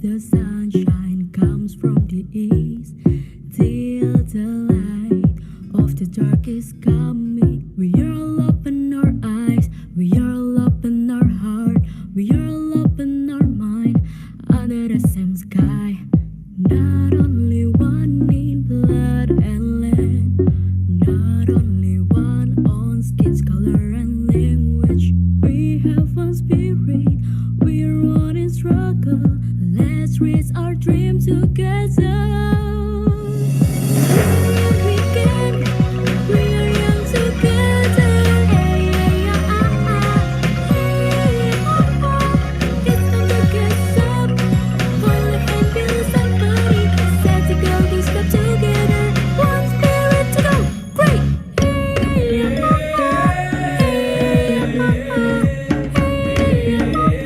the sunshine comes from the east, till the light of the dark is coming. We are all up in our eyes, we are all up in our heart, we are all up in our mind, under the same sky. Not only one in blood and land, not only one on skin's color and language. We have one spirit, we are one in struggle. Let's reach our dream together. We can, we are young together. Hey, hey, ah, ah, ah. Hey, ah, ah. It's time to get up. Hold your hand, feel somebody. Set to go, we step together. One spirit to go. Great. Hey, ah, ah, ah. Hey, ah, ah, ah. Hey, ah,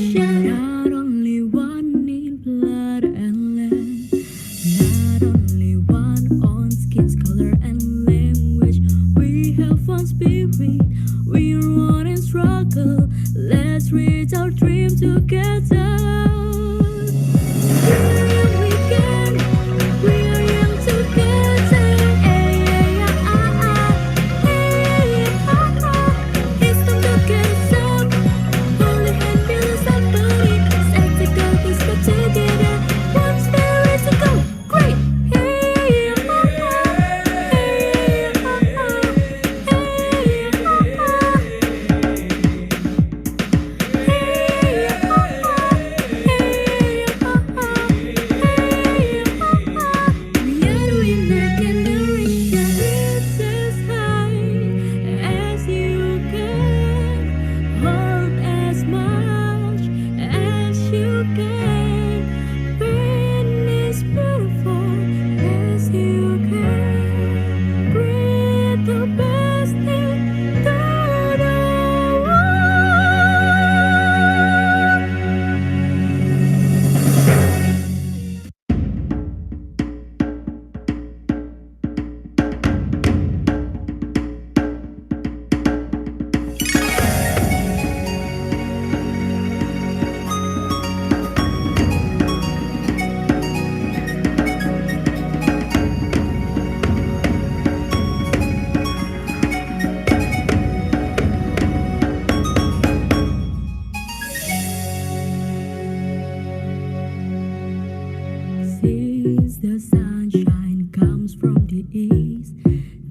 not only one in blood and land, not only one on skin's color and language. We have one spirit, we are one in struggle. Let's reach our dream together. We can, we are young together. Hey, hey, ah, ah, ah. Hey, ah, ah. It's time to get up. Hold your hand, feel somebody. Set to go, we step together. One spirit to go. Great. Hey, ah, ah, ah. Hey, ah, ah, ah. Hey, ah, ah, ah. Hey, ah, ah, ah. Hey, ah, ah, ah. Hey, ah, ah, ah. We are in the generation. Reach as high as you can. Hold as much as you can. Finish beautiful as you can. Breathe the best into the world. Since the sunshine comes from the east,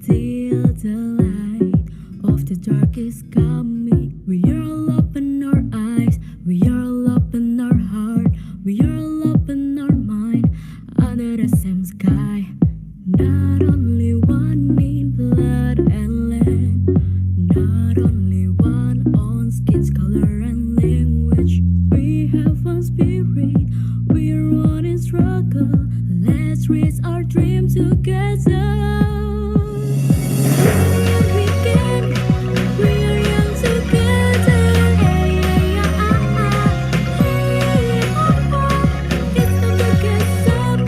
till the light of the dark is coming. We are all up in our eyes, we are all up in our heart, we are all up in our mind, under the same sky. Not only one in blood and land, not only one on skin's color and language. We have one spirit, we are one in struggle. Let's reach our dream together. We can, we are young together. Hey, hey, ah, ah, ah. Hey, ah, ah. It's time to get up.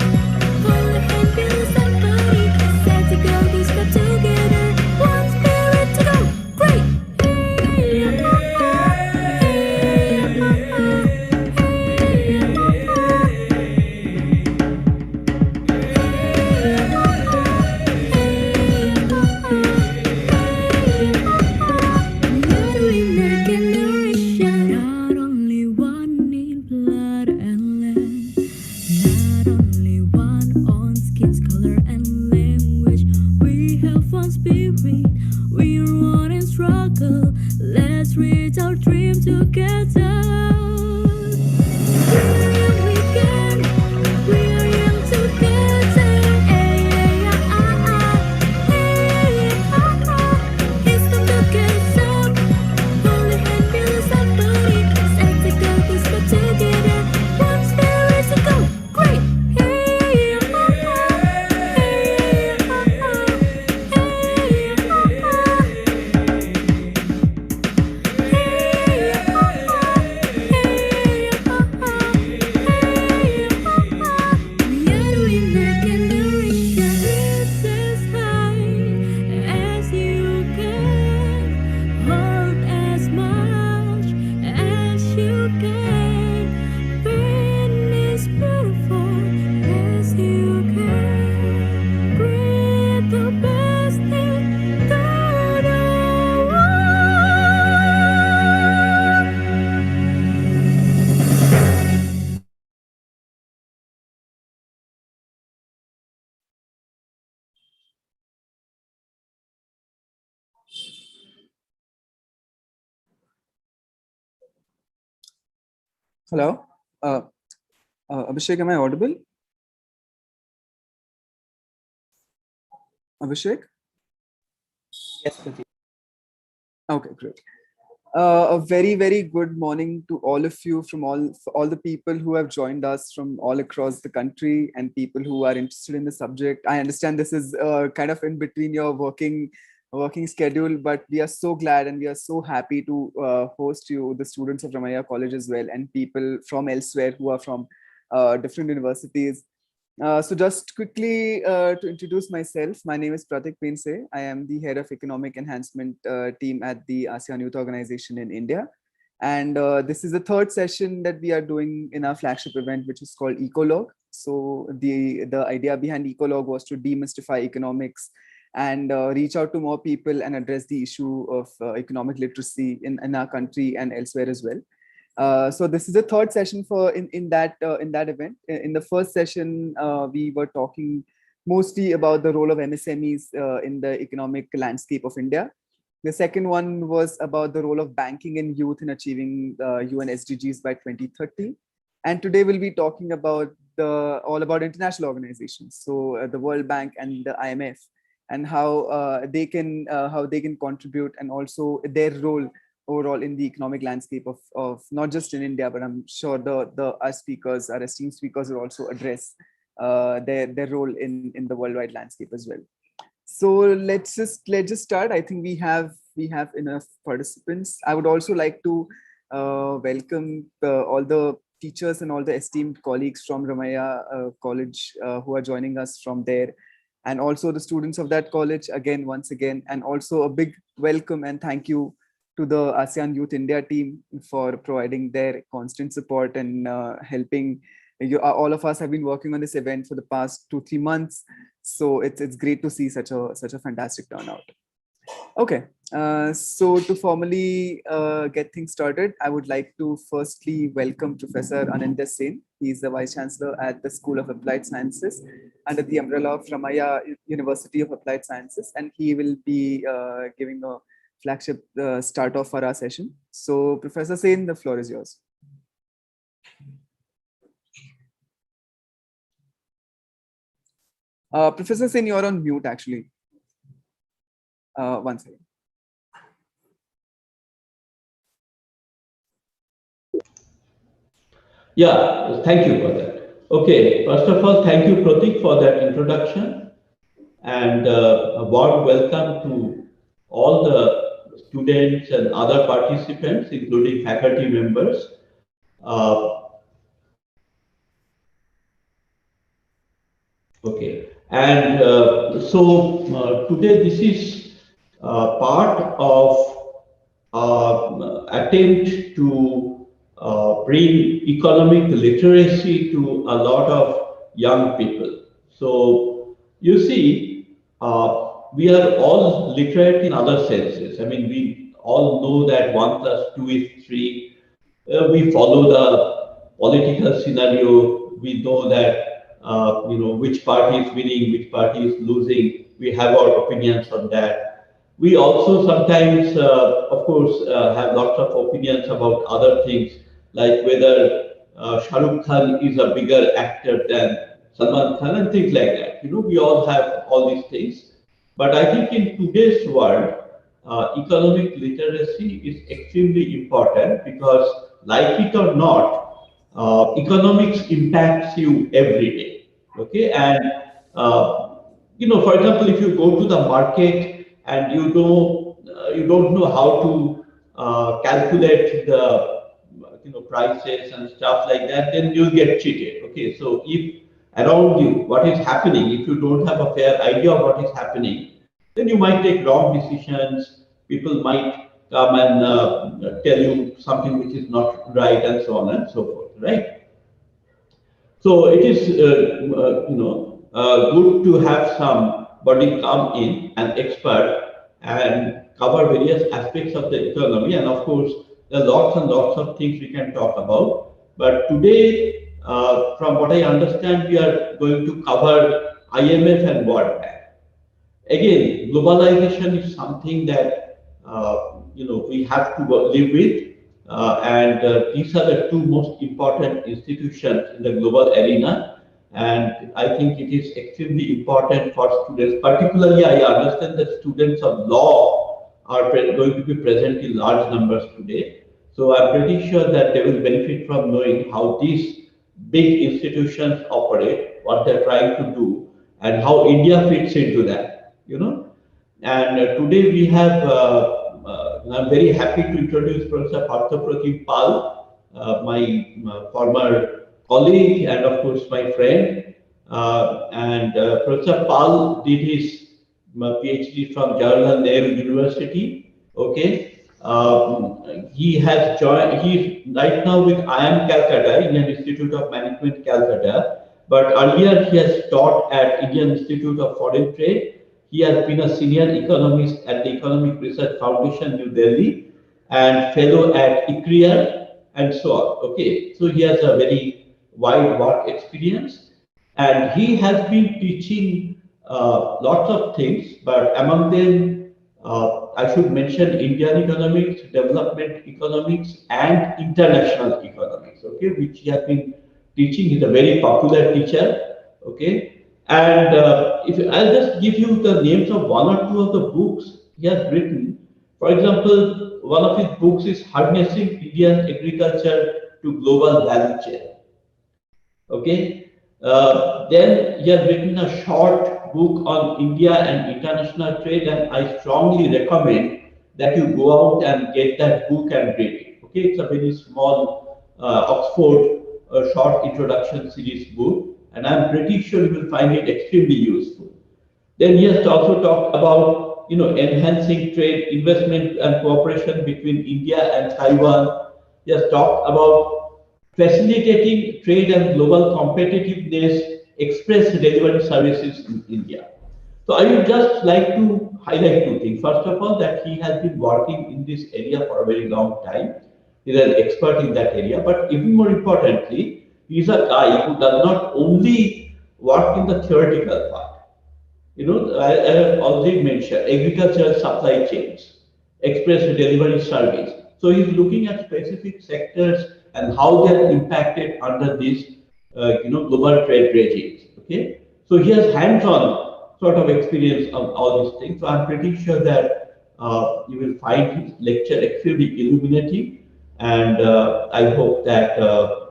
Hold your hand, feel somebody. Set to go, we step together. One spirit to go. Great. Hey, ah, ah, ah. Hey, ah, ah, ah. Hey, ah, ah, ah. Hey, ah, ah, ah. Hello. Uh, Abhishek, am I audible? Abhishek? Yes, Pratik. Okay, great. A very, very good morning to all of you from all the people who have joined us from all across the country and people who are interested in the subject. I understand this is kind of in between your working schedule, but we are so glad and we are so happy to host you, the students of Ramaya College as well, and people from elsewhere who are from different universities. So just quickly to introduce myself, my name is Pratik Pinse. I am the head of economic enhancement team at the ASEAN Youth Organization in India. And this is the third session that we are doing in our flagship event, which is called Ecologue. So the idea behind Ecologue was to demystify economics and reach out to more people and address the issue of economic literacy in our country and elsewhere as well. So this is the third session for in that event. In the first session, we were talking mostly about the role of MSMEs in the economic landscape of India. The second one was about the role of banking and youth in achieving UN SDGs by 2030. And today we'll be talking about the all about international organizations, so the World Bank and the IMF, and how they can contribute and also their role overall in the economic landscape of not just in India, but I'm sure our esteemed speakers will also address their role in the worldwide landscape as well. So let's just start. I think we have enough participants. I would also like to welcome all the teachers and all the esteemed colleagues from Ramaya College who are joining us from there, and also the students of that college again once again, and also a big welcome and thank you to the ASEAN Youth India team for providing their constant support and helping. All of us have been working on this event for the past 2-3 months, so it's great to see such a fantastic turnout. Okay, so to formally get things started, I would like to firstly welcome Professor Anindya Sen. He is the Vice Chancellor at the School of Applied Sciences under the umbrella of Ramaya University of Applied Sciences, and he will be giving a flagship start off for our session. So, Professor Sen, the floor is yours. Professor Sen, you're on mute actually. One second. Yeah, thank you for that. Okay, first of all, thank you, Pratik, for that introduction, and a warm welcome to all the students and other participants, including faculty members. Uh, okay, and today this is part of attempt to bring economic literacy to a lot of young people. So you see, we are all literate in other senses. I mean, we all know that 1 plus 2 is 3. We follow the political scenario. We know that which party is winning, which party is losing. We have our opinions on that. We also sometimes, of course, have lots of opinions about other things, like whether Shah Rukh Khan is a bigger actor than Salman Khan and things like that. We all have all these things. But I think in today's world, economic literacy is extremely important because, like it or not, economics impacts you every day. Okay, and for example, if you go to the market and you don't know how to calculate the prices and stuff like that, then you'll get cheated. Okay, so if around you what is happening, if you don't have a fair idea of what is happening, then you might take wrong decisions. People might come and tell you something which is not right, and so on and so forth. Right. So it is, good to have somebody come in, an expert, and cover various aspects of the economy. And of course, there are lots and lots of things we can talk about. But today, from what I understand, we are going to cover IMF and World Bank. Again, globalization is something that we have to live with. and these are the two most important institutions in the global arena. And I think it is extremely important for students. Particularly, I understand that students of law are going to be present in large numbers today. So I'm pretty sure that they will benefit from knowing how these big institutions operate, what they're trying to do, and how India fits into that. And today we have, I'm very happy to introduce Professor Parthapratim Pal, my former colleague and of course my friend. And Professor Pal did his PhD from Jawaharlal Nehru University. Okay. He has joined, he's right now with IIM Calcutta, Indian Institute of Management Calcutta. But earlier he has taught at Indian Institute of Foreign Trade. He has been a senior economist at the Economic Research Foundation, New Delhi, and fellow at ICRIER, and so on. Okay, so he has a very wide work experience, and he has been teaching lots of things, but among them, I should mention Indian economics, development economics, and international economics. Okay, which he has been teaching. He's a very popular teacher. Okay, and if I'll just give you the names of one or two of the books he has written. For example, one of his books is Harnessing Indian Agriculture to Global Value Chain. Okay. Then he has written a short book on India and international trade, and I strongly recommend that you go out and get that book and read it. Okay, it's a very small Oxford short introduction series book, and I'm pretty sure you will find it extremely useful. Then he has also talked about enhancing trade, investment, and cooperation between India and Taiwan. He has talked about facilitating trade and global competitiveness, express delivery services in India. So I would just like to highlight two things. First of all, that he has been working in this area for a very long time. He's an expert in that area. But even more importantly, he's a guy who does not only work in the theoretical part. I have already mentioned agricultural supply chains, express delivery service. So he's looking at specific sectors and how they're impacted under these, global trade regimes. Okay, so he has hands-on sort of experience of all these things. So I'm pretty sure that you will find his lecture extremely illuminating, and I hope that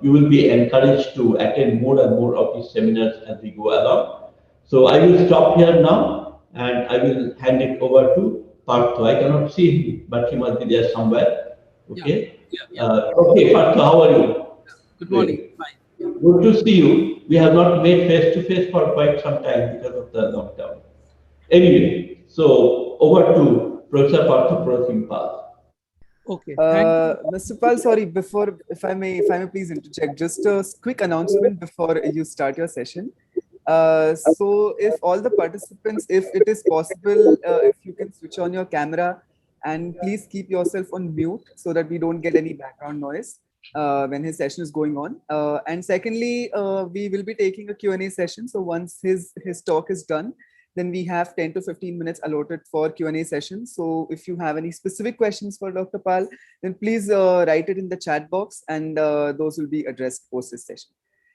you will be encouraged to attend more and more of these seminars as we go along. So I will stop here now and I will hand it over to Partho. I cannot see him, but he must be there somewhere. Yeah, Okay. yeah. Okay, Partho, how are you? Good morning. Great. Fine. Yeah. Good to see you. We have not met face to face for quite some time because of the lockdown. Anyway, so over to Professor Partho Prothimpal. Okay. Thank you. Mr. Pal, sorry, before, if I may please interject, just a quick announcement before you start your session. So if all the participants, if it is possible, if you can switch on your camera and please keep yourself on mute so that we don't get any background noise when his session is going on. And secondly, we will be taking a Q&A session. So once his talk is done, then we have 10 to 15 minutes allotted for Q&A session. So if you have any specific questions for Dr. Pal, then please write it in the chat box and those will be addressed post this session.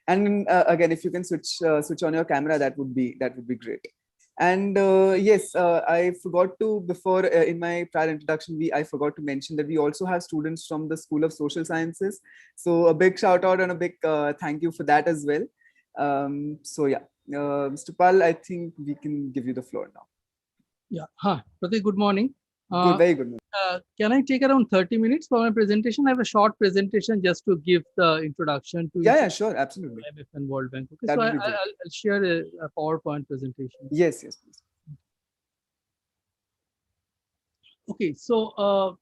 And again, if you can switch on your camera, that would be great. And yes, I forgot to before in my prior introduction, I forgot to mention that we also have students from the School of Social Sciences. So a big shout out and a big thank you for that as well. So yeah, Mr. Pal, I think we can give you the floor now. Yeah. Hi, Pratik, good morning. Good, very good. Can I take around 30 minutes for my presentation? I have a short presentation just to give the introduction to Yeah, sure, absolutely. IMF and World Bank. Okay, That so would be great. I'll share a PowerPoint presentation. Yes, yes, please. Okay, so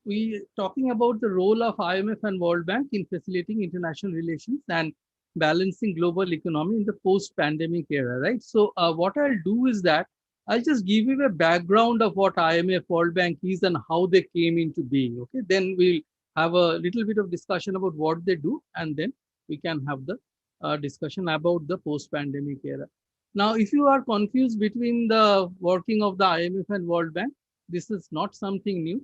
we talking about the role of IMF and World Bank in facilitating international relations and balancing global economy in the post-pandemic era, right? So what I'll do is that I'll just give you a background of what IMF, World Bank is and how they came into being. Okay, then we'll have a little bit of discussion about what they do, and then we can have the discussion about the post-pandemic era. Now, if you are confused between the working of the IMF and World Bank, this is not something new.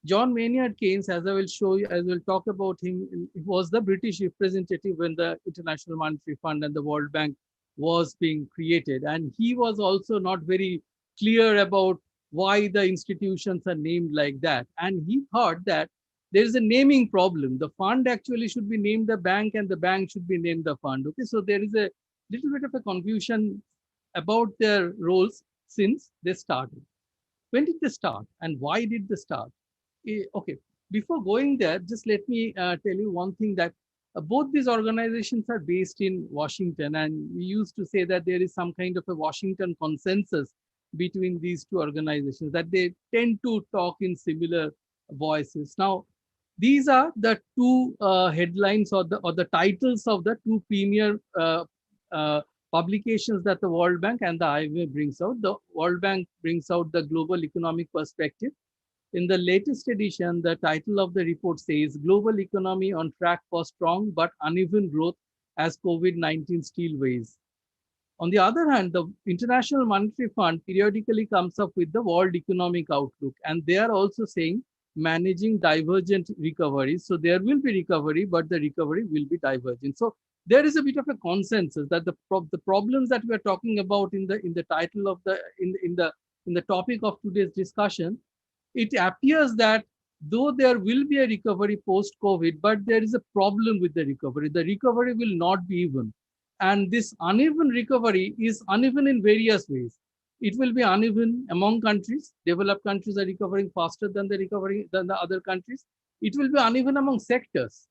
John Maynard Keynes, as I will show you, as we'll talk about him, was the British representative when the International Monetary Fund and the World Bank was being created. And he was also not very clear about why the institutions are named like that. And he thought that there is a naming problem. The fund actually should be named the bank and the bank should be named the fund. Okay, so there is a little bit of a confusion about their roles since they started. When did they start and why did they start? Okay, before going there, just let me tell you one thing that both these organizations are based in Washington, and we used to say that there is some kind of a Washington consensus between these two organizations, that they tend to talk in similar voices. Now, these are the two headlines or the titles of the two premier uh, publications that the World Bank and the IMF brings out. The World Bank brings out the Global Economic Perspective. In the latest edition, the title of the report says Global Economy on Track for Strong but Uneven Growth as COVID-19 Still Weighs. On the other hand, the International Monetary Fund periodically comes up with the World Economic Outlook, and they are also saying managing divergent recovery. So there will be recovery, but the recovery will be divergent. So there is a bit of a consensus that the problems that we are talking about in the title of the topic of today's discussion, it appears that though there will be a recovery post COVID, but there is a problem with the recovery. The recovery will not be even. And this uneven recovery is uneven in various ways. It will be uneven among countries. Developed countries are recovering faster than the other countries. It will be uneven among sectors.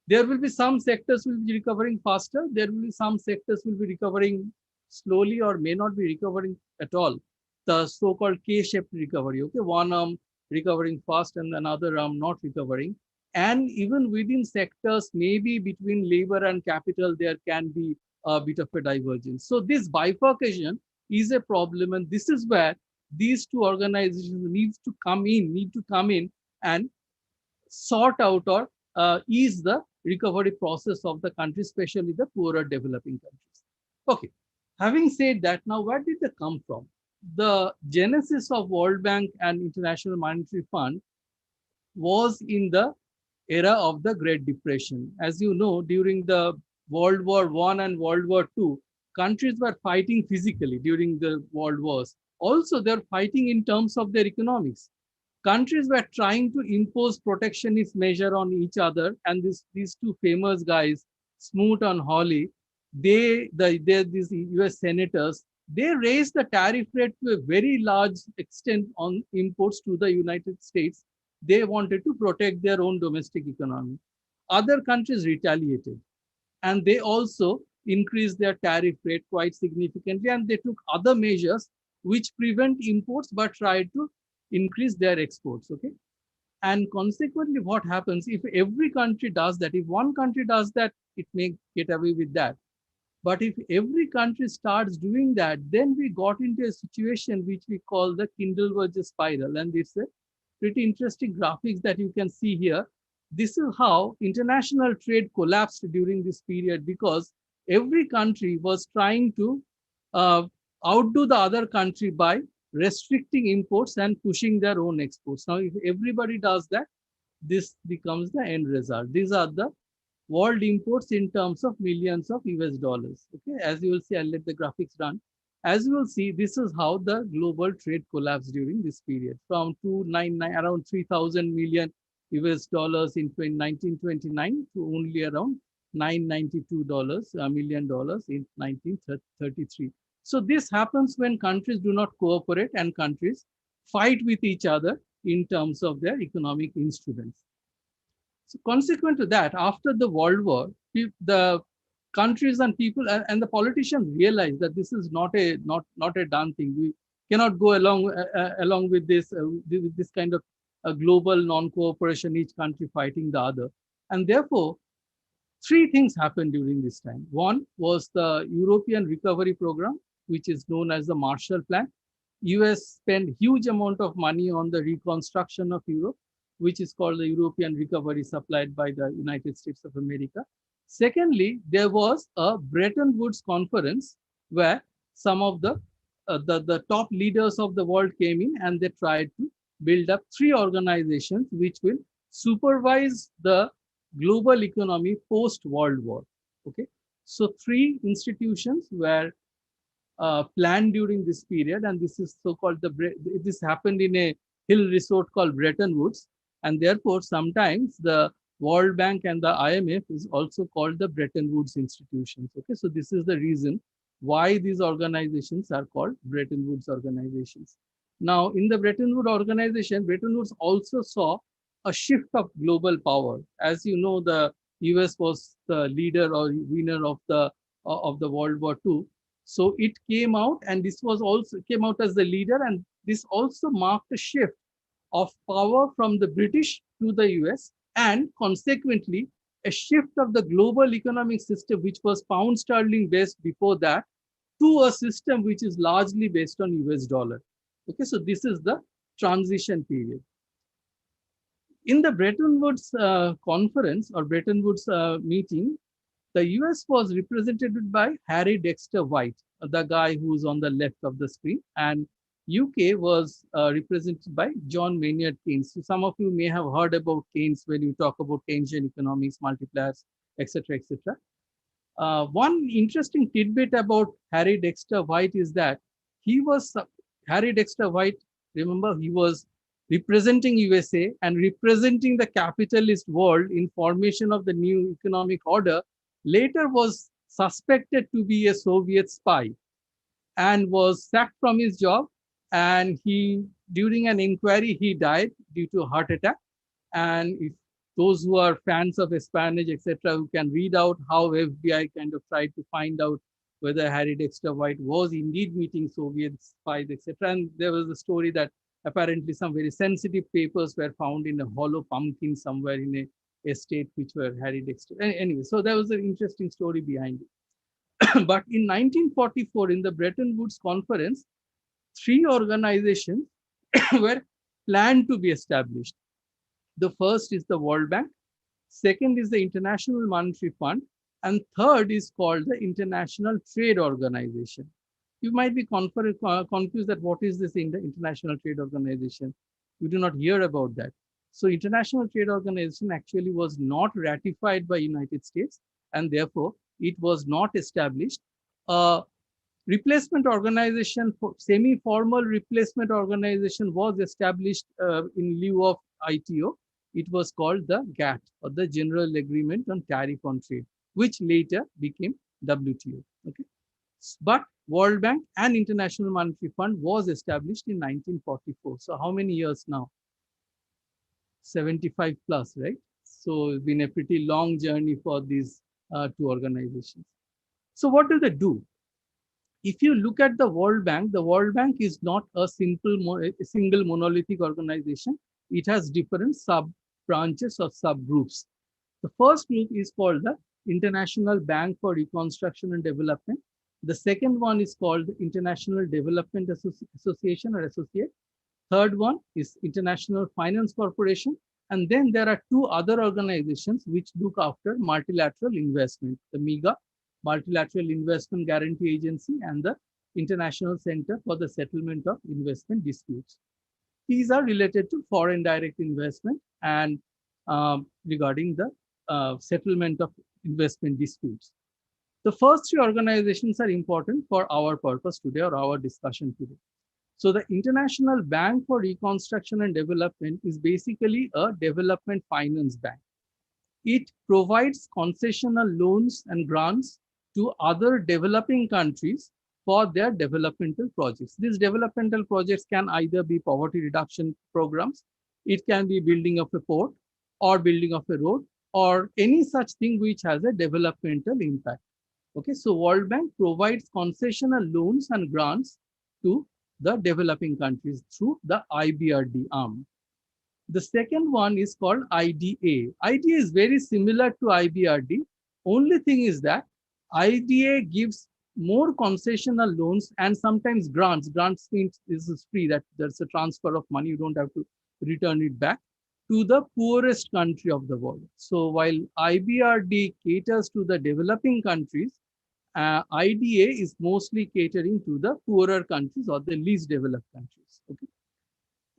There will be some sectors will be recovering faster. There will be some sectors will be recovering slowly or may not be recovering at all. The so-called K-shaped recovery. Okay, one arm recovering fast and another arm not recovering. And even within sectors, maybe between labor and capital, there can be a bit of a divergence. So this bifurcation is a problem, and this is where these two organizations need to come in and sort out or ease the recovery process of the country, especially the poorer developing countries. Okay, having said that, now where did they come from? The genesis of World Bank and International Monetary Fund was in the era of the Great Depression. As you know, during the World War I and World War II, countries were fighting physically during the world wars. Also, they're fighting in terms of their economics. Countries were trying to impose protectionist measure on each other, and these two famous guys, Smoot and Hawley, these US senators, they raised the tariff rate to a very large extent on imports to the United States. They wanted to protect their own domestic economy. Other countries retaliated, and they also increased their tariff rate quite significantly, and they took other measures which prevent imports but try to increase their exports. Okay, and consequently what happens if every country does that? If one country does that, it may get away with that, but if every country starts doing that, then we got into a situation which we call the Kindleberger spiral. And it's a pretty interesting graphics that you can see here. This is how international trade collapsed during this period, because every country was trying to uh, outdo the other country by restricting imports and pushing their own exports. Now, if everybody does that, this becomes the end result. These are the world imports in terms of millions of US dollars. Okay, as you will see, I'll let the graphics run. As you will see, this is how the global trade collapsed during this period, from 299 around 3,000 million US dollars in 1929 to only around $992 million in 1933. So this happens when countries do not cooperate and countries fight with each other in terms of their economic instruments. So consequent to that, after the World War, the countries and people and the politicians realized that this is not a done thing. We cannot go along with this kind of a global non-cooperation, each country fighting the other. And therefore, three things happened during this time. One was the European Recovery Program, which is known as the Marshall Plan. US spent huge amount of money on the reconstruction of Europe, which is called the European Recovery, supplied by the United States of America. Secondly, there was a Bretton Woods conference where some of the top leaders of the world came in and they tried to build up three organizations which will supervise the global economy post World War. Okay, so three institutions were planned during this period, and this is so-called this happened in a hill resort called Bretton Woods, and therefore sometimes the World Bank and the IMF is also called the Bretton Woods institutions. Okay, so this is the reason why these organizations are called Bretton Woods organizations. Now, in the Bretton Woods organization, Bretton Woods also saw a shift of global power. As you know, the US was the leader or winner of the World War II. So it came out, and this was also came out as the leader, and this also marked a shift of power from the British to the US, and consequently a shift of the global economic system, which was pound sterling based before that, to a system which is largely based on US dollar. Okay, so this is the transition period. In the Bretton Woods conference or Bretton Woods meeting, the US was represented by Harry Dexter White, the guy who's on the left of the screen, and UK was represented by John Maynard Keynes. So some of you may have heard about Keynes when you talk about Keynesian economics, multipliers, etc., etc. One interesting tidbit about Harry Dexter White is that he was Harry Dexter White. Remember, he was representing USA and representing the capitalist world in formation of the new economic order. Later was suspected to be a Soviet spy and was sacked from his job. And he, during an inquiry, he died due to a heart attack. And if those who are fans of espionage, etc., who can read out how FBI kind of tried to find out whether Harry Dexter White was indeed meeting Soviet spies, etc. And there was a story that apparently some very sensitive papers were found in a hollow pumpkin somewhere in a estate which were Harry Dexter. Anyway, so there was an interesting story behind it. But in 1944, in the Bretton Woods Conference, three organizations were planned to be established. The first is the World Bank, second is the International Monetary Fund, and third is called the International Trade Organization. You might be confused that what is this International Trade Organization? You do not hear about that. So International Trade Organization actually was not ratified by United States, and therefore it was not established. Replacement organization, semi-formal replacement organization was established in lieu of ITO. It was called the GATT, or the General Agreement on Tariff on Trade, which later became WTO. Okay, but World Bank and International Monetary Fund was established in 1944. So how many years now? 75 plus, right? So it's been a pretty long journey for these two organizations. So what do they do? If you look at the World Bank is not a single monolithic organization. It has different sub-branches or subgroups. The first group is called the International Bank for Reconstruction and Development. The second one is called the International Development Association or Associate. Third one is International Finance Corporation. And then there are two other organizations which look after multilateral investment, the MIGA, Multilateral Investment Guarantee Agency, and the International Center for the Settlement of Investment Disputes. These are related to foreign direct investment and regarding the settlement of investment disputes. The first three organizations are important for our purpose today or our discussion today. So the International Bank for Reconstruction and Development is basically a development finance bank. It provides concessional loans and grants to other developing countries for their developmental projects. These developmental projects can either be poverty reduction programs, it can be building of a port or building of a road or any such thing which has a developmental impact. Okay, so World Bank provides concessional loans and grants to the developing countries through the IBRD arm. The second one is called IDA. IDA is very similar to IBRD. Only thing is that IDA gives more concessional loans and sometimes grants. Grants means this is free, that there's a transfer of money, you don't have to return it back to the poorest country of the world. So while IBRD caters to the developing countries, IDA is mostly catering to the poorer countries or the least developed countries. Okay.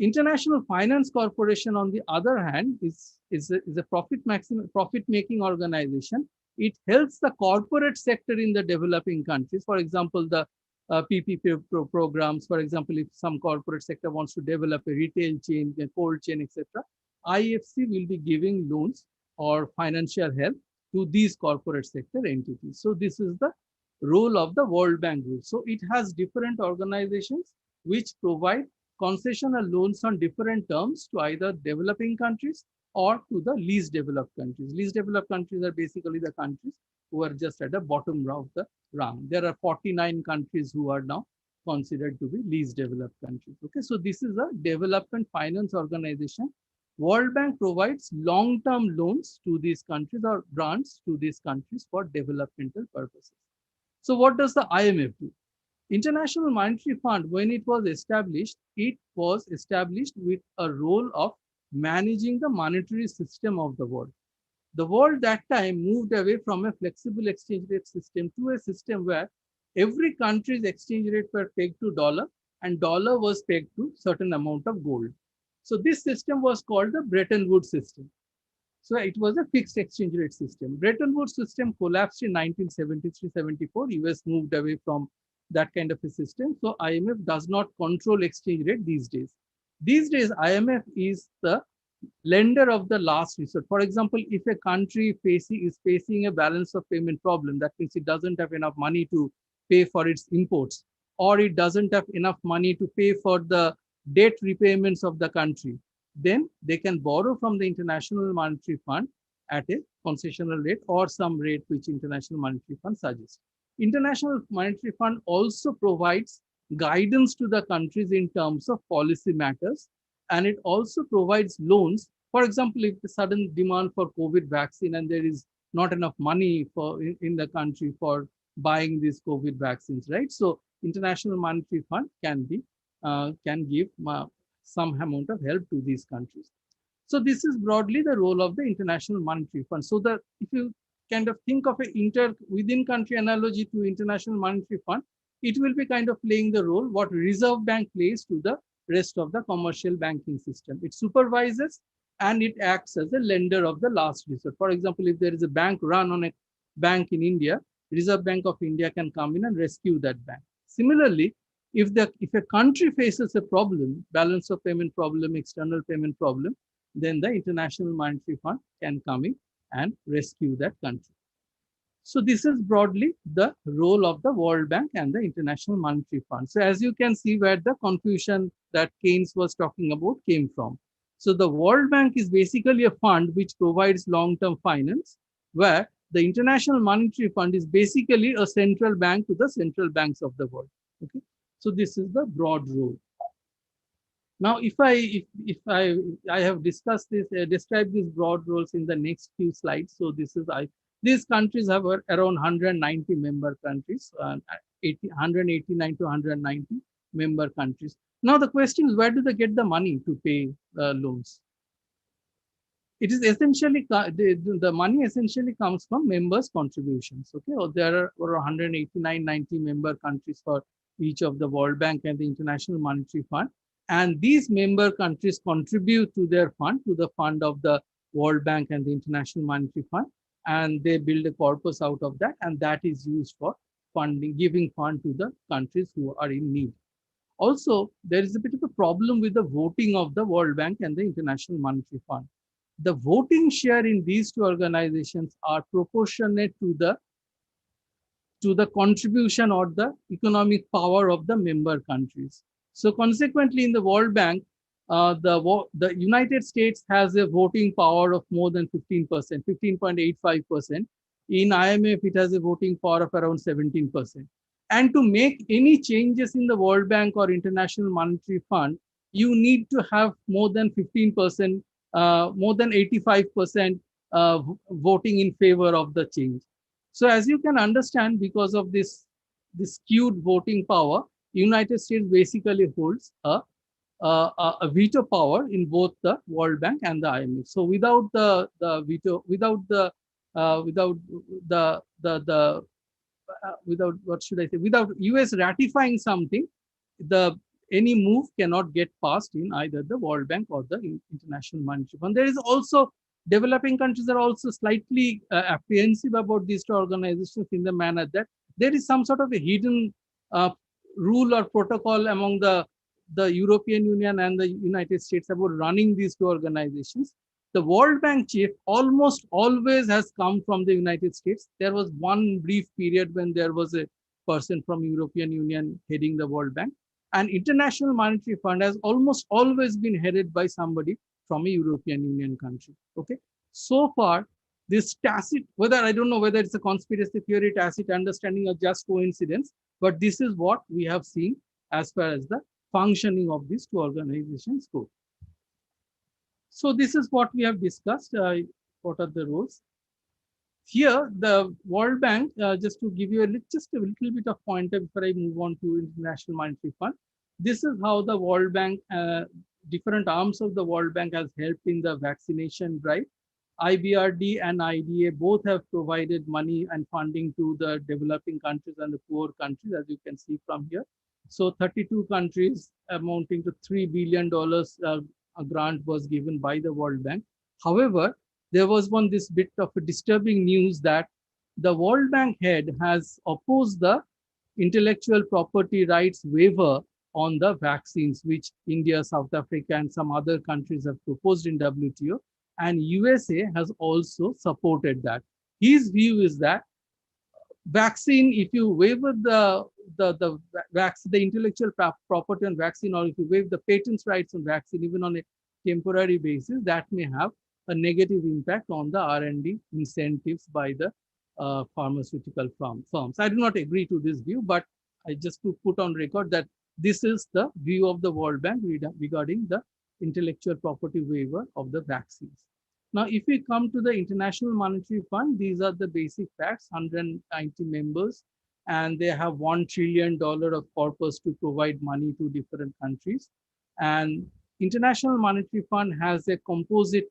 International Finance Corporation, on the other hand, is a profit-making organization. It helps the corporate sector in the developing countries. For example, the PPP programs. For example, if some corporate sector wants to develop a retail chain, a cold chain, etc., IFC will be giving loans or financial help to these corporate sector entities. So this is the role of the World Bank group. So it has different organizations which provide concessional loans on different terms to either developing countries or to the least developed countries. Least developed countries are basically the countries who are just at the bottom of the rung. There are 49 countries who are now considered to be least developed countries. Okay, so this is a development finance organization. World Bank provides long-term loans to these countries or grants to these countries for developmental purposes. So what does the IMF do? International Monetary Fund, when it was established with a role of managing the monetary system of the world. The world that time moved away from a flexible exchange rate system to a system where every country's exchange rate were pegged to dollar and dollar was pegged to certain amount of gold. So this system was called the Bretton Woods system. So it was a fixed exchange rate system. Bretton Woods system collapsed in 1973-74. US moved away from that kind of a system. So IMF does not control exchange rate these days. These days, IMF is the lender of the last resort. For example, if a country is facing a balance of payment problem, that means it doesn't have enough money to pay for its imports, or it doesn't have enough money to pay for the debt repayments of the country, then they can borrow from the International Monetary Fund at a concessional rate or some rate which International Monetary Fund suggests. International Monetary Fund also provides guidance to the countries in terms of policy matters, and it also provides loans. For example, if the sudden demand for COVID vaccine and there is not enough money in the country for buying these COVID vaccines, right? So International Monetary Fund can give some amount of help to these countries. So this is broadly the role of the International Monetary Fund. So that if you kind of think of a within country analogy to International Monetary Fund, it will be kind of playing the role what Reserve Bank plays to the rest of the commercial banking system. It supervises and it acts as a lender of the last resort. For example, if there is a bank run on a bank in India, Reserve Bank of India can come in and rescue that bank. Similarly, if a country faces a problem, balance of payment problem, external payment problem, then the International Monetary Fund can come in and rescue that country. So this is broadly the role of the World Bank and the International Monetary Fund. So as you can see where the confusion that Keynes was talking about came from. So the World Bank is basically a fund which provides long-term finance, where the International Monetary Fund is basically a central bank to the central banks of the world. Okay, so this is the broad role. Now, if I have discussed this, described these broad roles in the next few slides. So these countries have around 190 member countries, 189 to 190 member countries. Now the question is, where do they get the money to pay loans? It is essentially the money essentially comes from members' contributions. Okay, or there are 189, 90 member countries for each of the World Bank and the International Monetary Fund, and these member countries contribute to their fund, to the fund of the World Bank and the International Monetary Fund, and they build a corpus out of that, and that is used for funding, giving fund to the countries who are in need. Also, there is a bit of a problem with the voting of the World Bank and the International Monetary Fund. The voting share in these two organizations are proportionate to the contribution or the economic power of the member countries. So consequently, in the World Bank, the United States has a voting power of more than 15%, 15.85%. In IMF, it has a voting power of around 17%. And to make any changes in the World Bank or International Monetary Fund, you need to have more than 15%, more than 85% voting in favor of the change. So as you can understand, because of this skewed voting power, United States basically holds a veto power in both the World Bank and the IMF. So without the veto, without what should I say? Without US ratifying something, the any move cannot get passed in either the World Bank or the International Monetary Fund. There is also developing countries are also slightly apprehensive about these two organizations in the manner that there is some sort of a hidden uh, rule or protocol among the European Union and the United States about running these two organizations. The World Bank chief almost always has come from the United States. There was one brief period when there was a person from European Union heading the World Bank. And International Monetary Fund has almost always been headed by somebody from a European Union country. Okay. So far, this tacit, whether I don't know whether it's a conspiracy theory, tacit understanding, or just coincidence, but this is what we have seen as far as the functioning of these two organizations go. So this is what we have discussed. What are the roles? Here, the World Bank, just to give you just a little bit of pointer before I move on to International Monetary Fund. This is how the World Bank, different arms of the World Bank has helped in the vaccination drive. IBRD and IDA both have provided money and funding to the developing countries and the poor countries, as you can see from here. So 32 countries amounting to $3 billion a grant was given by the World Bank. However, there was this bit of a disturbing news that the World Bank head has opposed the intellectual property rights waiver on the vaccines, which India, South Africa, and some other countries have proposed in WTO. And USA has also supported that. His view is that vaccine, if you waiver the intellectual property on vaccine, or if you waive the patents rights on vaccine, even on a temporary basis, that may have a negative impact on the R&D incentives by the pharmaceutical firms. I do not agree to this view, but I just to put on record that this is the view of the World Bank regarding the intellectual property waiver of the vaccines. Now, if we come to the International Monetary Fund, these are the basic facts: 190 members, and they have $1 trillion of corpus to provide money to different countries. And International Monetary Fund has a composite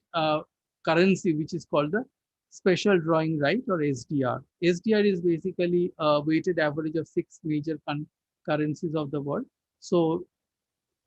currency, which is called the Special Drawing Right, or SDR. SDR is basically a weighted average of 6 major currencies of the world. So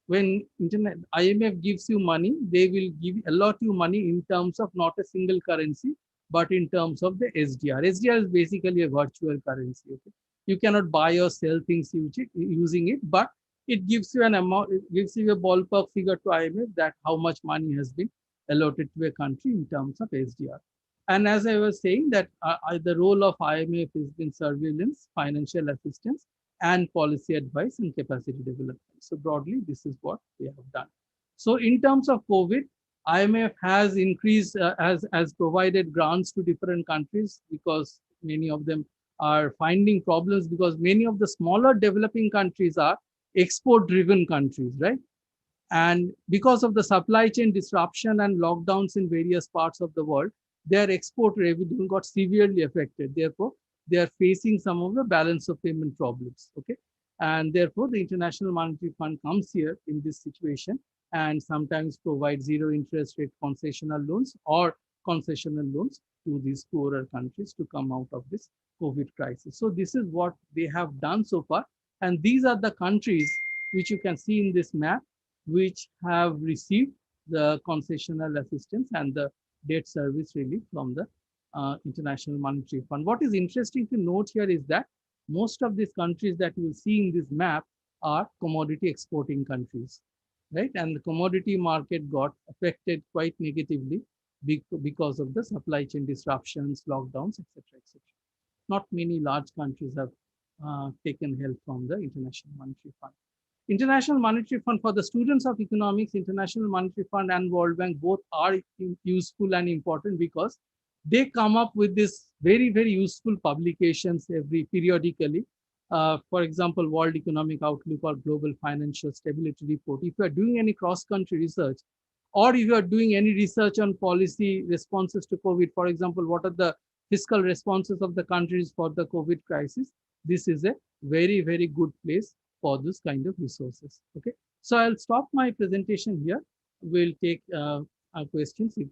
when IMF gives you money, they will allot you money in terms of not a single currency, but in terms of the SDR. SDR is basically a virtual currency. Okay? You cannot buy or sell things using it, but it gives you an amount, it gives you a ballpark figure to IMF that how much money has been allotted to a country in terms of SDR. And as I was saying, that the role of IMF has been surveillance, financial assistance, and policy advice and capacity development. So broadly, this is what they have done. So in terms of COVID, IMF has increased, has provided grants to different countries because many of them are finding problems, because many of the smaller developing countries are export-driven countries, right? And because of the supply chain disruption and lockdowns in various parts of the world, their export revenue got severely affected. Therefore, they are facing some of the balance of payment problems. Okay. And therefore, the International Monetary Fund comes here in this situation and sometimes provides zero interest rate concessional loans or concessional loans to these poorer countries to come out of this COVID crisis. So this is what they have done so far. And these are the countries which you can see in this map, which have received the concessional assistance and the debt service relief from the International Monetary Fund. What is interesting to note here is that most of these countries that you will see in this map are commodity exporting countries, right? And the commodity market got affected quite negatively because of the supply chain disruptions, lockdowns, etc., etc. Not many large countries have taken help from the International Monetary Fund. International Monetary Fund, for the students of economics, International Monetary Fund and World Bank both are useful and important because they come up with this very, very useful publications periodically. For example, World Economic Outlook or Global Financial Stability Report. If you are doing any cross-country research, or if you are doing any research on policy responses to COVID, for example, what are the fiscal responses of the countries for the COVID crisis, this is a very, very good place for this kind of resources. Okay, so I'll stop my presentation here. We'll take questions if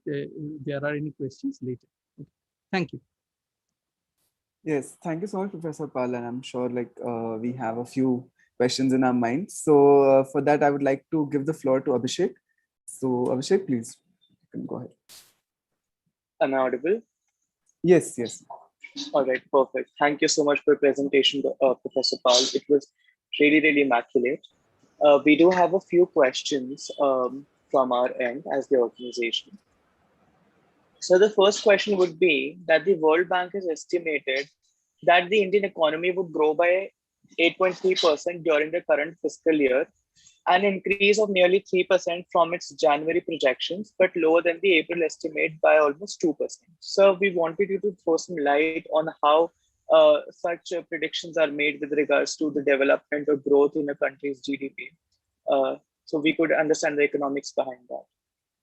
there are any questions later. Okay. Thank you. Yes, thank you so much, Professor Pal, and I'm sure we have a few questions in our minds. So for that, I would like to give the floor to Abhishek. So Abhishek, please, you can go ahead. Am I audible? Yes, yes. All right, perfect. Thank you so much for your presentation, Professor Paul. It was really, really immaculate. We do have a few questions from our end as the organization. So the first question would be that the World Bank has estimated that the Indian economy would grow by 8.3% during the current fiscal year, an increase of nearly 3% from its January projections, but lower than the April estimate by almost 2%. So we wanted you to throw some light on how such predictions are made with regards to the development or growth in a country's GDP. So we could understand the economics behind that.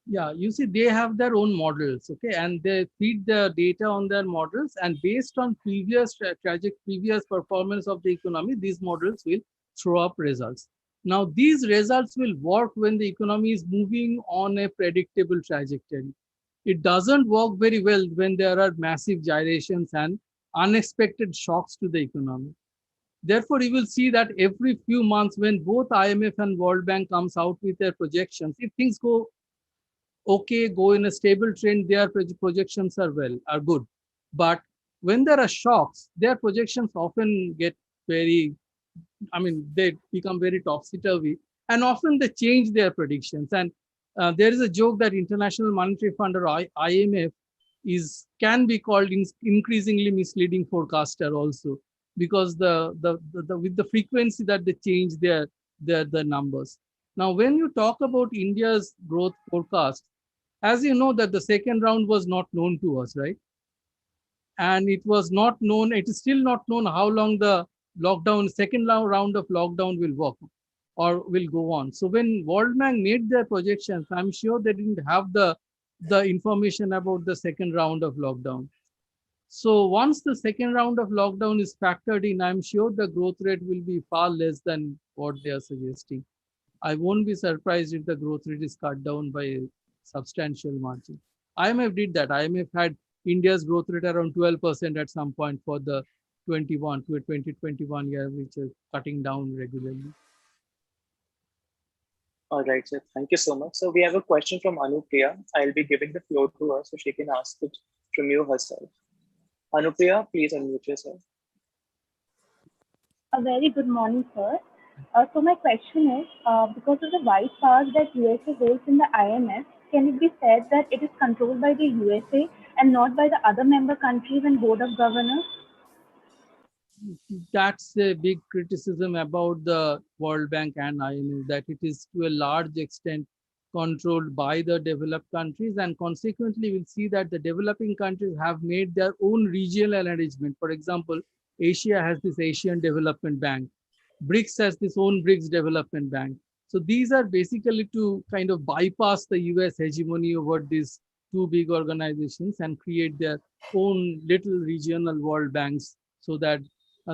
Yeah, you see, they have their own models, okay, and they feed the data on their models, and based on previous previous performance of the economy, these models will throw up results. Now, these results will work when the economy is moving on a predictable trajectory. It doesn't work very well when there are massive gyrations and unexpected shocks to the economy. Therefore, you will see that every few months when both IMF and World Bank comes out with their projections, if things go okay, go in a stable trend, their projections are good. But when there are shocks, their projections often get very, they become very topsy-turvy, and often they change their predictions. And there is a joke that International Monetary Fund or IMF can be called increasingly misleading forecaster also, because with the frequency that they change the numbers. Now, when you talk about India's growth forecast, as you know that the second round was not known to us, right? And it was not known, it is still not known how long the second round of lockdown will work or will go on. So when World Bank made their projections, I'm sure they didn't have the information about the second round of lockdown. So once the second round of lockdown is factored in, I'm sure the growth rate will be far less than what they are suggesting. I won't be surprised if the growth rate is cut down by a substantial margin. IMF did that. IMF had India's growth rate around 12% at some point for the 2021 year, which is cutting down regularly. All right, sir. Thank you so much. So we have a question from Anupriya. I'll be giving the floor to her so she can ask it from you herself. Anupriya, please unmute yourself. A very good morning, sir. So my question is, because of the wide powers that USA holds in the IMF, can it be said that it is controlled by the USA and not by the other member countries and board of governors? That's a big criticism about the World Bank and IMF, that it is to a large extent controlled by the developed countries, and consequently we'll see that the developing countries have made their own regional arrangement. For example, Asia has this Asian Development Bank. BRICS has this own BRICS Development Bank. So these are basically to kind of bypass the US hegemony over these two big organizations and create their own little regional world banks, so that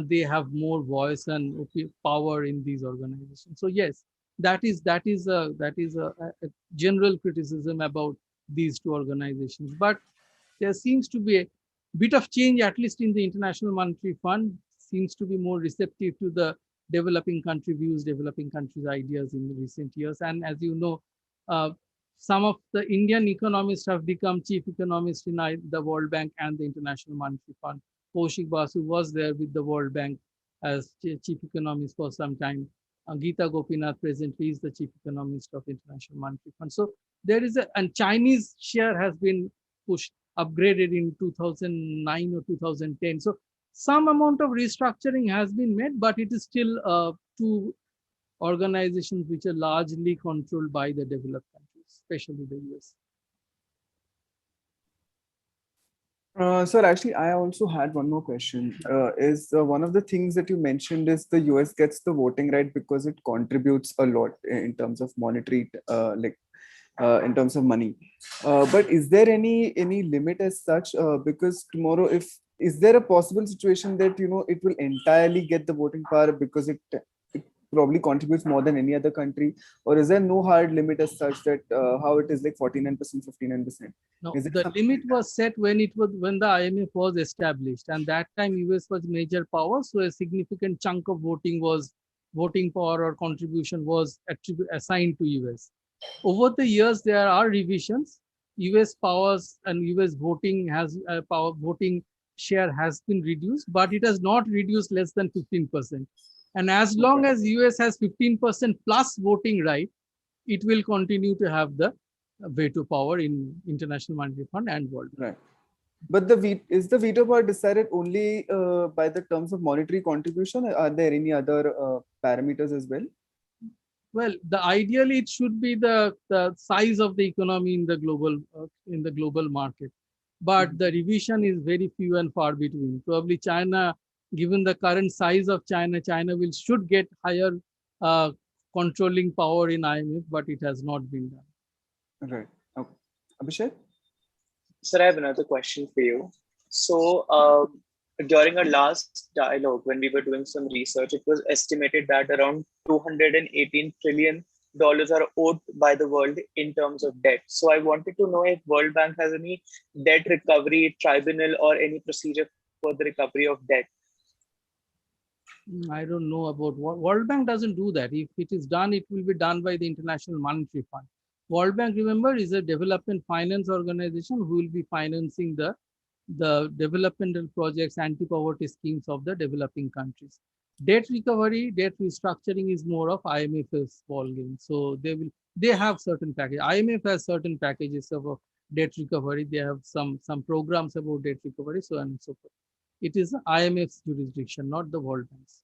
they have more voice and power in these organizations. So yes, that is a general criticism about these two organizations. But there seems to be a bit of change, at least in the International Monetary Fund, seems to be more receptive to the developing country views, developing countries' ideas in the recent years. And as you know, some of the Indian economists have become chief economists in the World Bank and the International Monetary Fund. Kaushik Basu was there with the World Bank as chief economist for some time. Geeta Gopinath presently is the chief economist of International Monetary Fund. So there is and Chinese share has been upgraded in 2009 or 2010. So some amount of restructuring has been made, but it is still two organizations which are largely controlled by the developed countries, especially the US. Sir, actually, I also had one more question. Is one of the things that you mentioned is the US gets the voting right because it contributes a lot in terms of monetary, in terms of money. But is there any limit as such? Because tomorrow, is there a possible situation that it will entirely get the voting power because it probably contributes more than any other country, or is there no hard limit as such that how it is like 49%, 59%? No, the limit was set when the IMF was established, and that time US was major power, so a significant chunk of voting was voting power or contribution was assigned to US. Over the years, there are revisions. US powers and US voting has voting share has been reduced, but it has not reduced less than 15%. And as long Okay. as US has 15% plus voting right, it will continue to have the veto power in International Monetary Fund and World Bank. Right. But is the veto power decided only by the terms of monetary contribution? Are there any other parameters as well? Well, the ideally it should be the size of the economy in the global market, but the revision is very few and far between. Probably China, given the current size of China, China will should get higher uh, controlling power in IMF, but it has not been done. Right. Okay. Abhishek? Sir, I have another question for you. So, during our last dialogue, when we were doing some research, it was estimated that around $218 trillion are owed by the world in terms of debt. So, I wanted to know if World Bank has any debt recovery tribunal or any procedure for the recovery of debt. I don't know about what World Bank doesn't do that. If it is done, it will be done by the International Monetary Fund. World Bank, remember, is a development finance organization who will be financing the developmental projects, anti-poverty schemes of the developing countries. Debt recovery, debt restructuring is more of IMF's ball game. So they have certain packages. IMF has certain packages of debt recovery. They have some programs about debt recovery, so on and so forth. It is IMF's jurisdiction, not the World Bank's.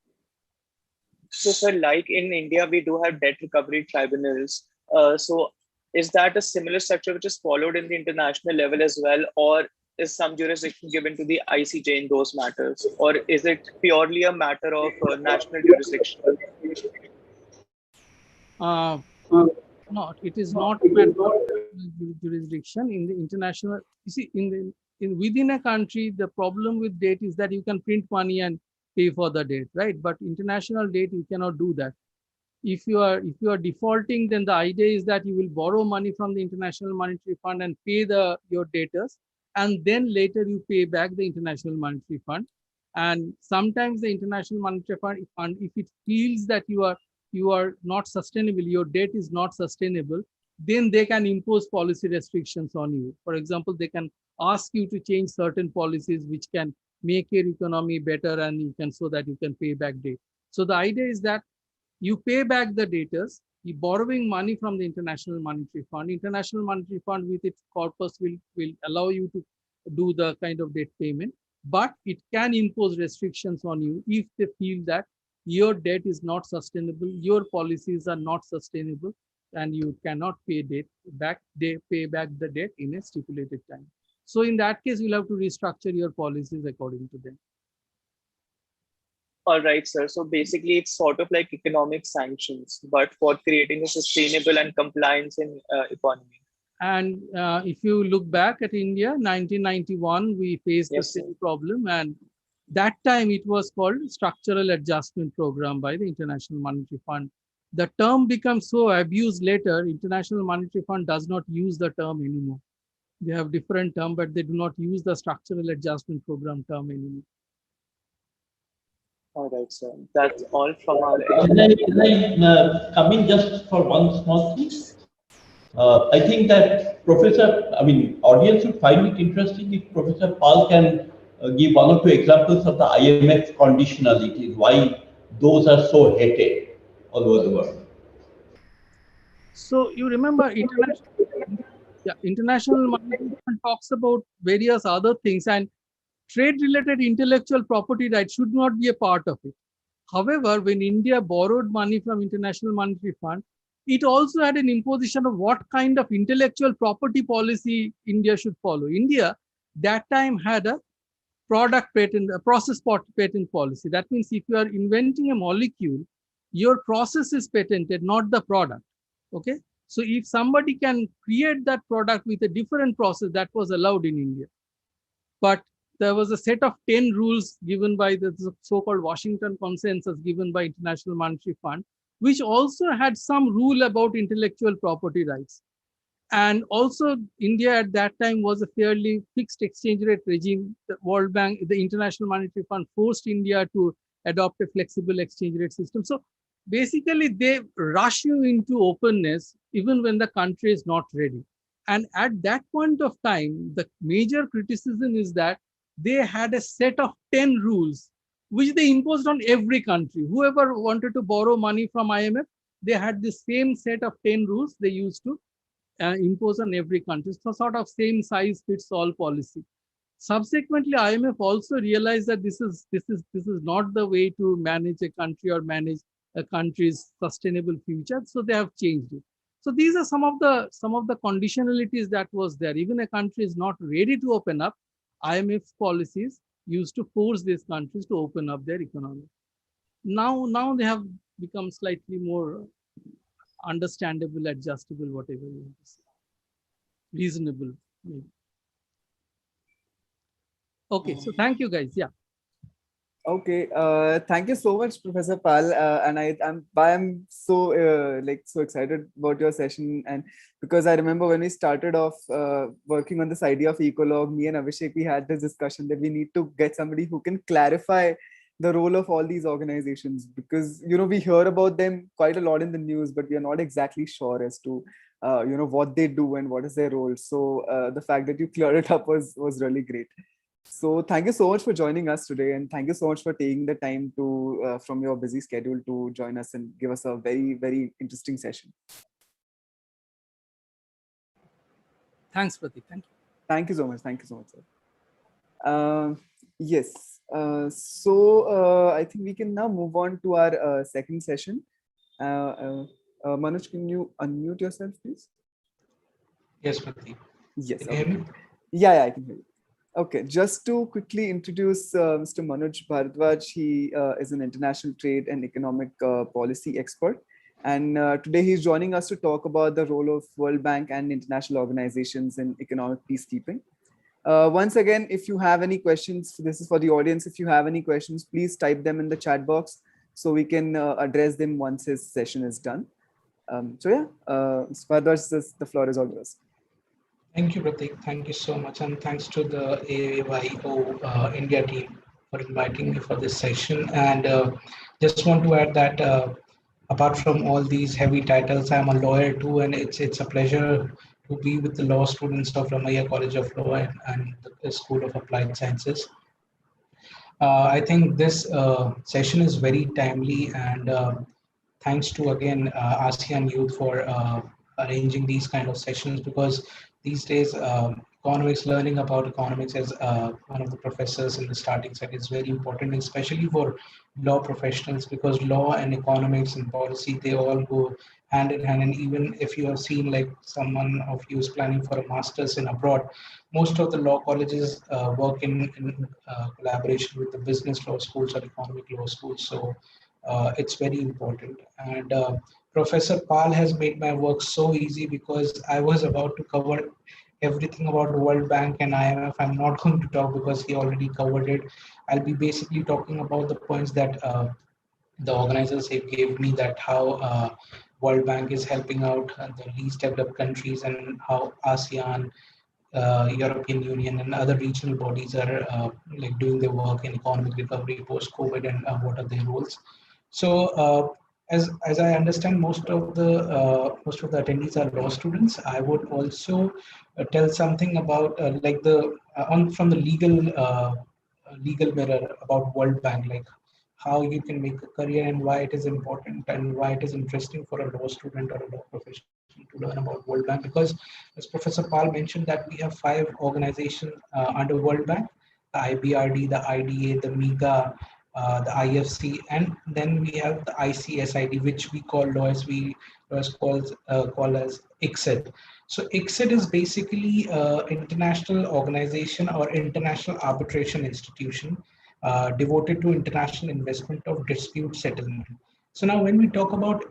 So, sir, like in India, we do have debt recovery tribunals. So, is that a similar structure which is followed in the international level as well, or is some jurisdiction given to the ICJ in those matters, or is it purely a matter of national jurisdiction? Not it is not a matter of jurisdiction in the international. You see, within a country, the problem with debt is that you can print money and pay for the debt, right? But international debt, you cannot do that. If you are defaulting, then the idea is that you will borrow money from the International Monetary Fund and pay your debtors, and then later you pay back the International Monetary Fund. And sometimes the International Monetary Fund, if it feels that you are not sustainable, your debt is not sustainable, then they can impose policy restrictions on you. For example, they can ask you to change certain policies which can make your economy better, and you can, so that you can pay back debt. So the idea is that you pay back the debtors, you borrowing money from the International Monetary Fund. International Monetary Fund with its corpus will allow you to do the kind of debt payment, but it can impose restrictions on you if they feel that your debt is not sustainable, your policies are not sustainable, and you cannot pay back the debt in a stipulated time. So in that case, you'll have to restructure your policies according to them. All right, sir. So basically, it's sort of like economic sanctions, but for creating a sustainable and compliance in economy. And if you look back at India, 1991, we faced the same problem. And that time it was called Structural Adjustment Program by the International Monetary Fund. The term becomes so abused later, International Monetary Fund does not use the term anymore. They have different term, but they do not use the Structural Adjustment Program term anymore. All right, sir. That's all from our end. Can I come in just for one small thing? I think that audience would find it interesting if Professor Paul can give one or two examples of the IMF conditionalities, why those are so hated all over the world. So you remember International Monetary Fund talks about various other things, and trade-related intellectual property rights should not be a part of it. However, when India borrowed money from International Monetary Fund, it also had an imposition of what kind of intellectual property policy India should follow. India, that time, had a process patent policy. That means if you are inventing a molecule, your process is patented, not the product. Okay. So if somebody can create that product with a different process, that was allowed in India. But there was a set of 10 rules given by the so-called Washington Consensus given by International Monetary Fund, which also had some rule about intellectual property rights. And also India at that time was a fairly fixed exchange rate regime. The World Bank, the International Monetary Fund forced India to adopt a flexible exchange rate system. So basically they rush you into openness even when the country is not ready. And at that point of time, the major criticism is that they had a set of 10 rules which they imposed on every country. Whoever wanted to borrow money from IMF, they had the same set of 10 rules they used to impose on every country. So sort of same size fits all policy. Subsequently, IMF also realized that this is not the way to manage a country or manage a country's sustainable future. So they have changed it. So these are some of the conditionalities that was there. Even a country is not ready to open up, IMF's policies used to force these countries to open up their economy. Now they have become slightly more understandable, adjustable, whatever you want to say, reasonable. Maybe. Okay, so thank you guys. Yeah. Okay, thank you so much, Professor Pal. And I'm so so excited about your session, and because I remember when we started off working on this idea of Ecologue, me and Abhishek, we had this discussion that we need to get somebody who can clarify the role of all these organizations, because we hear about them quite a lot in the news, but we are not exactly sure as to what they do and what is their role. So the fact that you cleared it up was really great. So thank you so much for joining us today, and thank you so much for taking the time to from your busy schedule to join us and give us a very, very interesting session. Thanks, Pratik. Thank you. Thank you so much. Thank you so much, sir. Yes. So I think we can now move on to our second session. Manoj, can you unmute yourself, please? Yes, Pratik. Yes. Can you hear me? Yeah, I can hear you. Okay, just to quickly introduce Mr. Manoj Bharadwaj, he is an international trade and economic policy expert. And today he's joining us to talk about the role of World Bank and international organizations in economic peacekeeping. Once again, if you have any questions, this is for the audience. If you have any questions, please type them in the chat box so we can address them once his session is done. Mr. Bharadwaj, the floor is all yours. Thank you, Pratik. Thank you so much. And thanks to the AYO India team for inviting me for this session. And just want to add that apart from all these heavy titles, I'm a lawyer too. And it's a pleasure to be with the law students of Ramaiah College of Law and the School of Applied Sciences. I think this session is very timely, and thanks to again ASEAN Youth for arranging these kind of sessions, because these days economics, learning about economics as one of the professors in the starting set is very important, especially for law professionals, because law and economics and policy, they all go hand in hand. And even if you have seen, like, someone of you is planning for a master's in abroad, most of the law colleges work in collaboration with the business law schools or economic law schools. So it's very important. And Professor Pal has made my work so easy, because I was about to cover everything about the World Bank and IMF. I'm not going to talk because he already covered it. I'll be basically talking about the points that the organizers have gave me, that how World Bank is helping out the least developed countries, and how ASEAN, European Union, and other regional bodies are like doing their work in economic recovery post-COVID, and what are their roles. So, as I understand, most of the attendees are law students. I would also tell something about like the on from the legal mirror about World Bank, like how you can make a career and why it is important and why it is interesting for a law student or a law professional to learn about World Bank. Because as Professor Pal mentioned, that we have 5 organizations under World Bank: the IBRD, the IDA, the MIGA, the IFC, and then we have the ICSID, which we call call as ICSID. So ICSID is basically international organization or international arbitration institution devoted to international investment of dispute settlement. So now when we talk about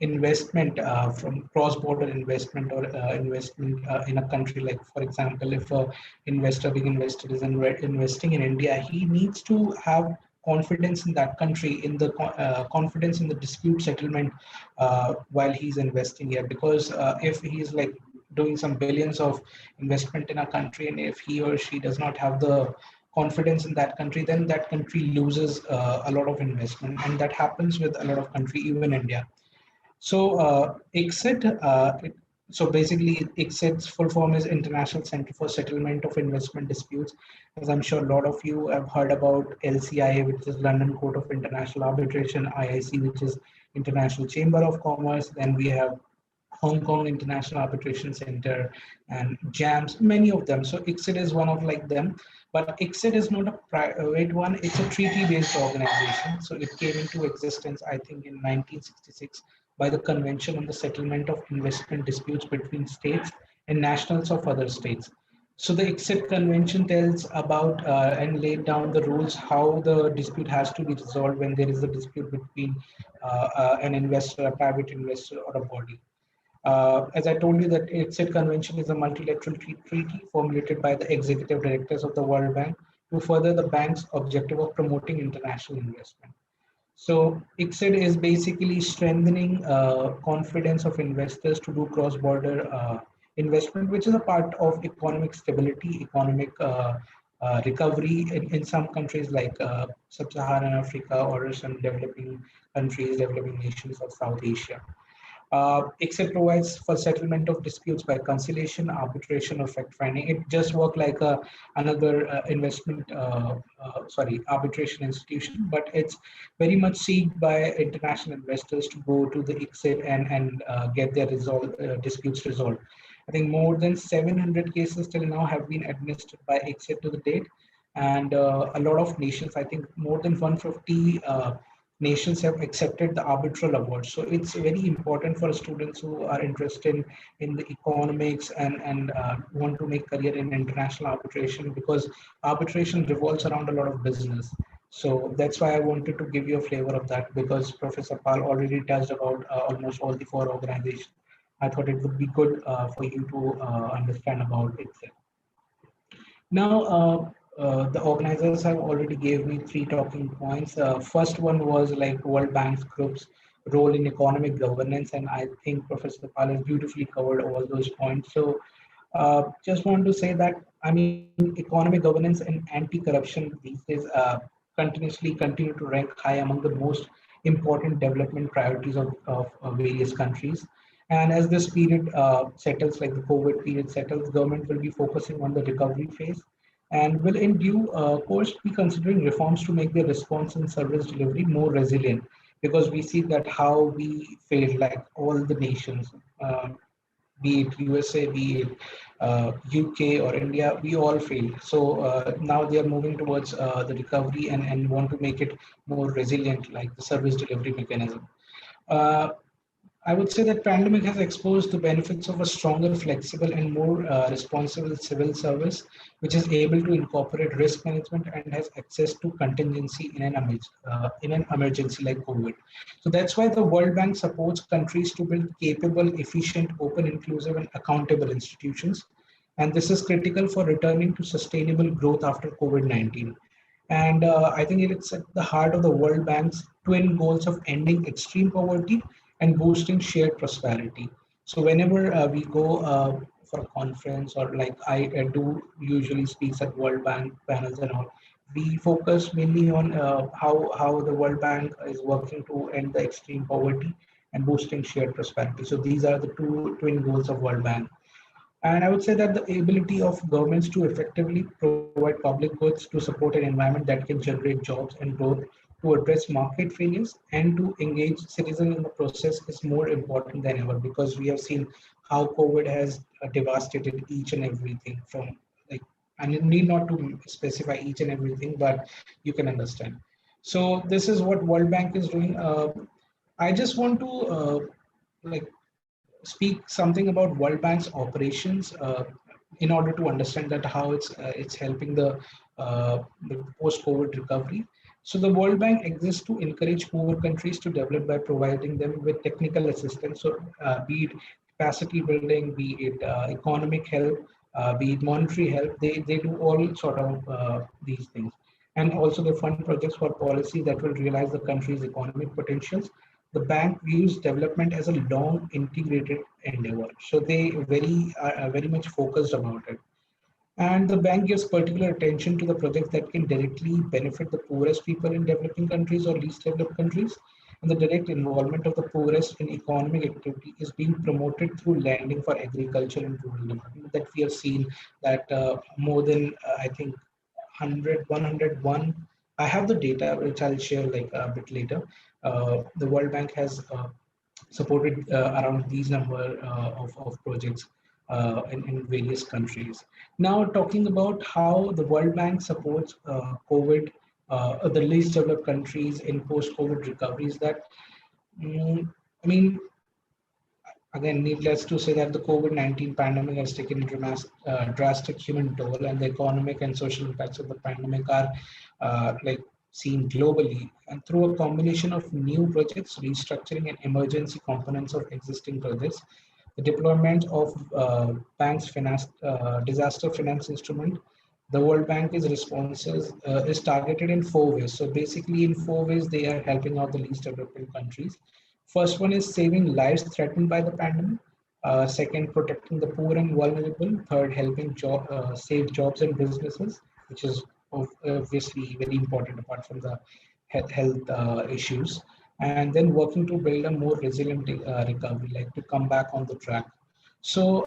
investment from cross-border investment or investment in a country, like for example, if a big investor is investing in India, he needs to have confidence in that country, in the confidence in the dispute settlement while he's investing here. Because if he's like doing some billions of investment in a country, and if he or she does not have the confidence in that country, then that country loses a lot of investment, and that happens with a lot of country, even India. So so basically ICSID's full form is International Center for Settlement of Investment Disputes. As I'm sure a lot of you have heard about LCIA, which is London Court of International Arbitration, IIC, which is International Chamber of Commerce. Then we have Hong Kong International Arbitration Center and JAMS, many of them. So ICSID is one of like them, but ICSID is not a private one. It's a treaty-based organization. So it came into existence, I think, in 1966 by the Convention on the Settlement of Investment Disputes between states and nationals of other states. So the ICSID convention tells about and laid down the rules how the dispute has to be resolved when there is a dispute between an investor, a private investor, or a body. As I told you, that ICSID convention is a multilateral treaty formulated by the executive directors of the World Bank to further the bank's objective of promoting international investment. So ICSID is basically strengthening confidence of investors to do cross-border investment, which is a part of economic stability, economic recovery in some countries like Sub-Saharan Africa or some developing countries, developing nations of South Asia. ICSID provides for settlement of disputes by conciliation, arbitration, or fact-finding. It just works like another arbitration institution, but it's very much sought by international investors to go to the ICSID and get their disputes resolved. I think more than 700 cases till now have been administered by ICSID to the date, and a lot of nations, I think more than 150 nations have accepted the arbitral award. So it's very important for students who are interested in the economics and want to make career in international arbitration, because arbitration revolves around a lot of business. So that's why I wanted to give you a flavor of that, because Professor Pal already touched about almost all the four organizations. I thought it would be good for you to understand about it. Now, the organizers have already gave me 3 talking points. First one was like World Bank's group's role in economic governance, and I think Professor Pal has beautifully covered all those points. So, just want to say that, I mean, economic governance and anti-corruption these days continuously continue to rank high among the most important development priorities of various countries. And as this period settles, like the COVID period settles, government will be focusing on the recovery phase and will in due course be considering reforms to make their response and service delivery more resilient, because we see that how we failed, like all the nations, be it USA, be it UK or India, we all failed. So now they are moving towards the recovery and want to make it more resilient, like the service delivery mechanism. Uh, I would say that pandemic has exposed the benefits of a stronger, flexible, and more responsible civil service, which is able to incorporate risk management and has access to contingency in an emergency like COVID. So that's why the World Bank supports countries to build capable, efficient, open, inclusive, and accountable institutions. And this is critical for returning to sustainable growth after COVID-19. And I think it's at the heart of the World Bank's twin goals of ending extreme poverty and boosting shared prosperity. So whenever we go for a conference, or like I do usually speak at World Bank panels and all, we focus mainly on how the World Bank is working to end the extreme poverty and boosting shared prosperity. So these are the two twin goals of World Bank. And I would say that the ability of governments to effectively provide public goods to support an environment that can generate jobs and growth, to address market failures, and to engage citizens in the process is more important than ever, because we have seen how COVID has devastated each and everything from, like, and you need not to specify each and everything, but you can understand. So this is what World Bank is doing. I just want to like speak something about World Bank's operations in order to understand that how it's helping the post-COVID recovery. So the World Bank exists to encourage poor countries to develop by providing them with technical assistance. So be it capacity building, be it economic help, be it monetary help, they do all sort of these things. And also they fund projects for policy that will realize the country's economic potentials. The bank views development as a long integrated endeavor. So they very are very much focused about it. And the bank gives particular attention to the projects that can directly benefit the poorest people in developing countries or least developed countries. And the direct involvement of the poorest in economic activity is being promoted through lending for agriculture and rural development. That we have seen that more than, I think, 101. I have the data, which I'll share like a bit later. The World Bank has supported around these number of projects in various countries. Now, talking about how the World Bank supports COVID, the least developed countries in post-COVID recoveries, that I mean, again, needless to say that the COVID-19 pandemic has taken a drastic human toll, and the economic and social impacts of the pandemic are like seen globally. And through a combination of new projects, restructuring, and emergency components of existing projects, the deployment of bank's disaster finance instrument, the World Bank is responses is targeted in 4 ways. So basically, in 4 ways, they are helping out the least developing countries. First one is saving lives threatened by the pandemic. Second, protecting the poor and vulnerable. Third, helping save jobs and businesses, which is obviously very important apart from the health issues. And then working to build a more resilient recovery, like to come back on the track. So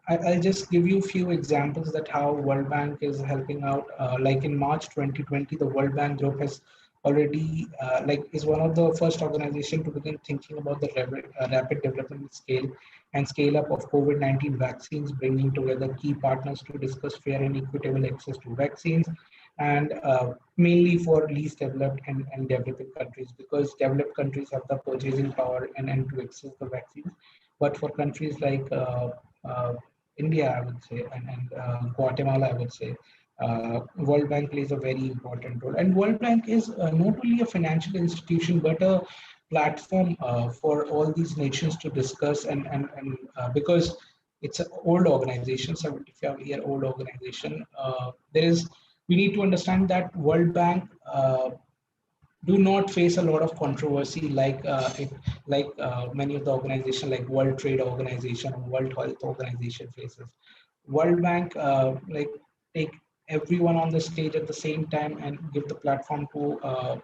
I'll just give you a few examples that how World Bank is helping out. Like in March 2020, the World Bank Group has already like is one of the first organization to begin thinking about the rapid development scale and scale up of COVID-19 vaccines, bringing together key partners to discuss fair and equitable access to vaccines, and mainly for least developed and developing countries, because developed countries have the purchasing power and to access the vaccines. But for countries like uh, India, I would say, and Guatemala, I would say, World Bank plays a very important role. And World Bank is not only a financial institution, but a platform for all these nations to discuss and because it's an old organization, 75-year old organization. We need to understand that World Bank do not face a lot of controversy like many of the organizations like World Trade Organization or World Health Organization faces. World Bank like take everyone on the stage at the same time and give the platform to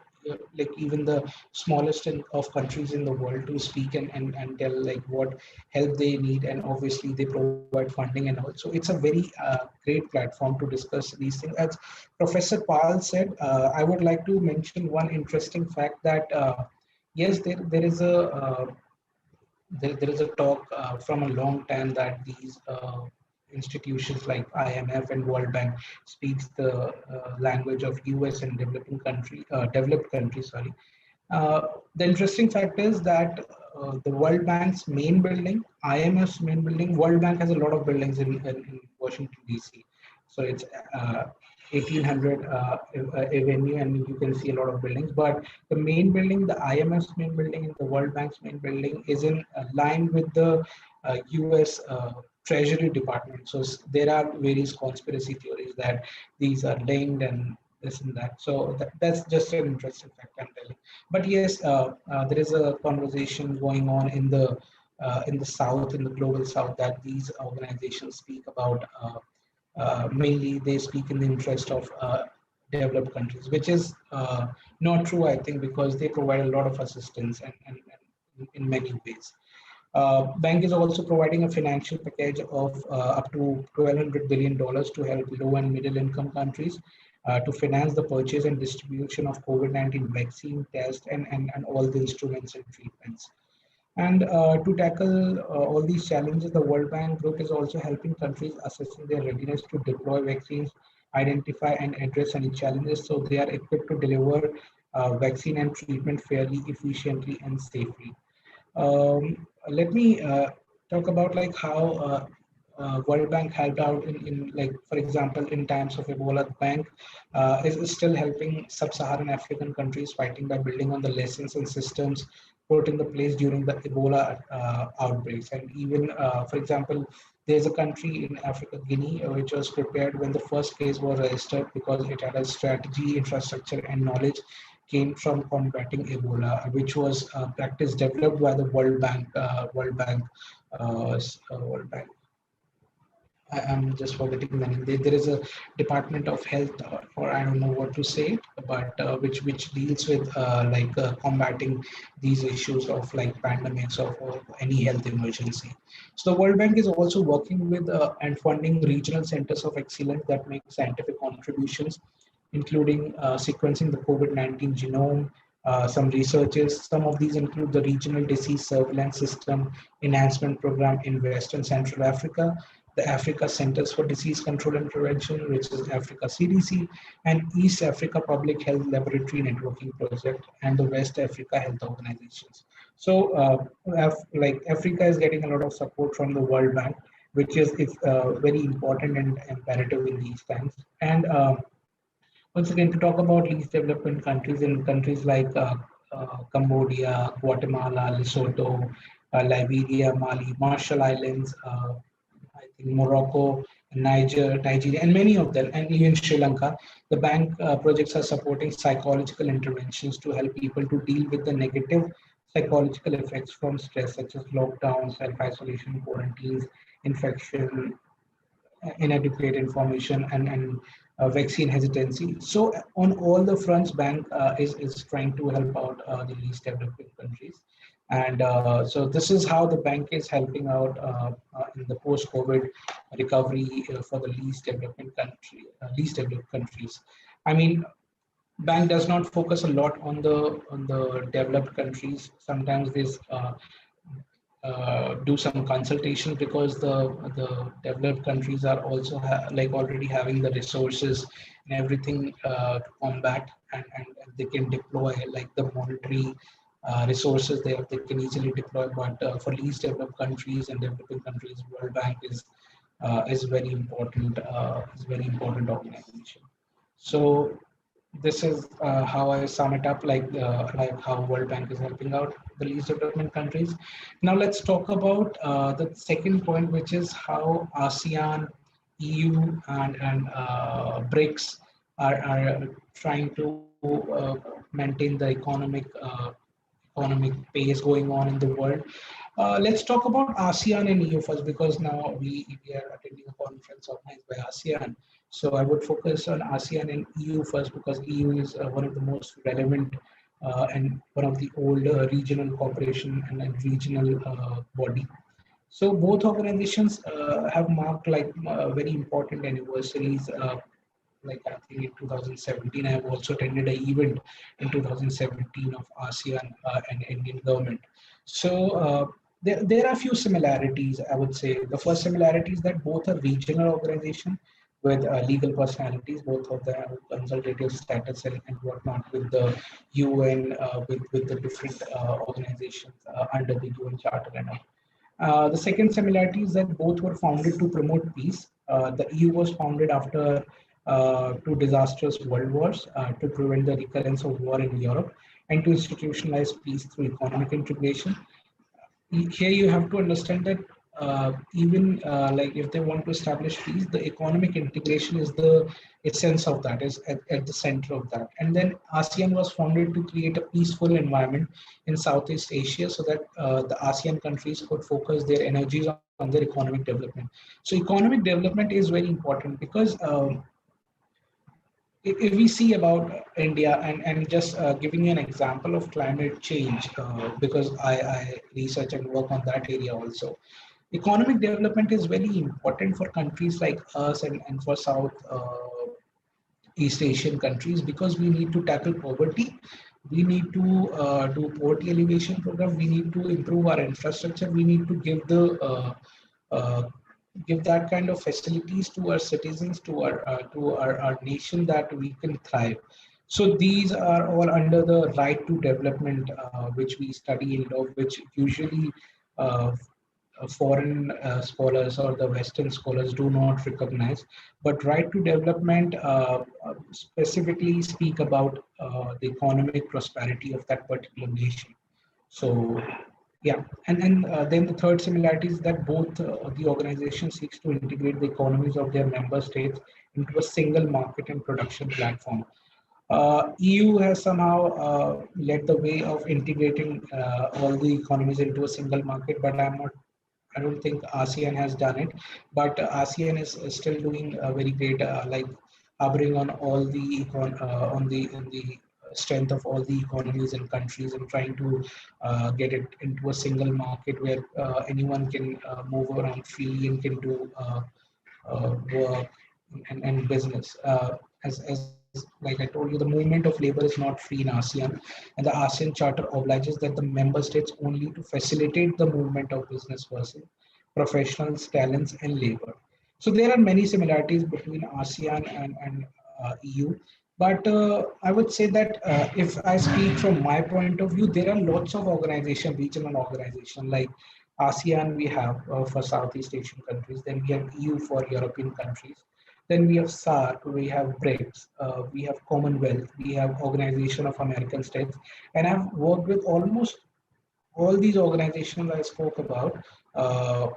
like even the smallest of countries in the world to speak and tell like what help they need, and obviously they provide funding and all. So it's a very great platform to discuss these things. As Professor Pal said, I would like to mention one interesting fact that yes, there is a there is a talk from a long time that these institutions like IMF and World Bank speaks the language of US and developed countries. Sorry. The interesting fact is that the World Bank's main building, IMF's main building, World Bank has a lot of buildings in Washington DC. So it's 1800 Avenue, and you can see a lot of buildings. But the main building, the IMF's main building and the World Bank's main building, is in line with the US Treasury Department. So there are various conspiracy theories that these are linked and this and that. So that's just an interesting fact I'm telling. But yes, there is a conversation going on in the South, in the global South, that these organizations speak about. Mainly, they speak in the interest of developed countries, which is not true, I think, because they provide a lot of assistance and in many ways. Bank is also providing a financial package of up to $1,200 billion to help low and middle income countries to finance the purchase and distribution of COVID-19 vaccine, test, and all the instruments and treatments. And to tackle all these challenges, the World Bank Group is also helping countries assessing their readiness to deploy vaccines, identify and address any challenges, so they are equipped to deliver vaccine and treatment fairly, efficiently, and safely. Let me talk about like how World Bank helped out in like, for example, in times of Ebola. The bank is still helping sub-Saharan African countries fighting by building on the lessons and systems put in the place during the Ebola outbreaks. And even, for example, there's a country in Africa, Guinea, which was prepared when the first case was registered because it had a strategy, infrastructure, and knowledge came from combating Ebola, which was a practice developed by the World Bank. World Bank. I'm just forgetting the name. There is a Department of Health, or I don't know what to say it, but which deals with combating these issues of like pandemics or any health emergency. So the World Bank is also working with and funding regional centers of excellence that make scientific contributions, including sequencing the COVID-19 genome. Some researches, some of these include the Regional Disease Surveillance System Enhancement Program in Western Central Africa, the Africa Centers for Disease Control and Prevention, which is Africa CDC, and East Africa Public Health Laboratory Networking Project, and the West Africa Health Organizations. So, like Africa is getting a lot of support from the World Bank, which is very important and imperative in these times. And once again, to talk about least development countries, in countries like Cambodia, Guatemala, Lesotho, Liberia, Mali, Marshall Islands, I think Morocco, Nigeria, and many of them, and even Sri Lanka, the bank projects are supporting psychological interventions to help people to deal with the negative psychological effects from stress, such as lockdown, self-isolation, quarantines, infection, inadequate information, and vaccine hesitancy. So on all the fronts, bank is trying to help out the least developing countries. And so this is how the bank is helping out in the post-COVID recovery for the least developed countries. I mean, bank does not focus a lot on the developed countries. Sometimes this do some consultations because the developed countries are also like already having the resources and everything to combat, and they can deploy like the monetary resources they can easily deploy. But for least developed countries and developing countries, World Bank is very important organization. So this is how I sum it up, like how World Bank is helping out the least development countries. Now let's talk about the second point, which is how ASEAN, EU, and BRICS are trying to maintain the economic pace going on in the world. Let's talk about ASEAN and EU first, because now we are attending a conference organized by ASEAN. So I would focus on ASEAN and EU first, because EU is one of the most relevant and one of the old regional cooperation and regional body. So both organizations have marked like very important anniversaries. Like I think in 2017, I have also attended an event in 2017 of ASEAN and Indian government. So there are a few similarities, I would say. The first similarity is that both are regional organizations with legal personalities. Both of them have consultative status and whatnot with the UN, with the different organizations under the UN Charter and all. The second similarity is that both were founded to promote peace. The EU was founded after two disastrous world wars to prevent the recurrence of war in Europe and to institutionalize peace through economic integration. Here you have to understand that even like if they want to establish peace, the economic integration is the essence of that, is at the center of that. And then ASEAN was founded to create a peaceful environment in Southeast Asia so that the ASEAN countries could focus their energies on their economic development. So economic development is very important because if we see about India, and just giving you an example of climate change, because I research and work on that area also. Economic development is very important for countries like us and for South East Asian countries, because we need to tackle poverty. We need to do poverty alleviation program. We need to improve our infrastructure. We need to uh, give that kind of facilities to our citizens, to our nation, that we can thrive. So these are all under the right to development, which we study in law, which usually uh, foreign scholars or the Western scholars do not recognize. But right to development specifically speak about the economic prosperity of that particular nation. So yeah, and then the third similarity is that both the organization seeks to integrate the economies of their member states into a single market and production platform. EU has somehow led the way of integrating all the economies into a single market, but I don't think ASEAN has done it, but ASEAN is still doing very great, like harboring on all the on the strength of all the economies and countries, and trying to get it into a single market where anyone can move around freely and can do work and business. As like I told you, the movement of labor is not free in ASEAN, and the ASEAN Charter obliges that the member states only to facilitate the movement of business person, professionals, talents, and labor. So there are many similarities between ASEAN and EU. But I would say that if I speak from my point of view, there are lots of organization, regional organization like ASEAN we have for Southeast Asian countries, then we have EU for European countries, then we have SARC, we have BRICS, we have Commonwealth, we have Organization of American States, and I've worked with almost all these organizations I spoke about. Uh,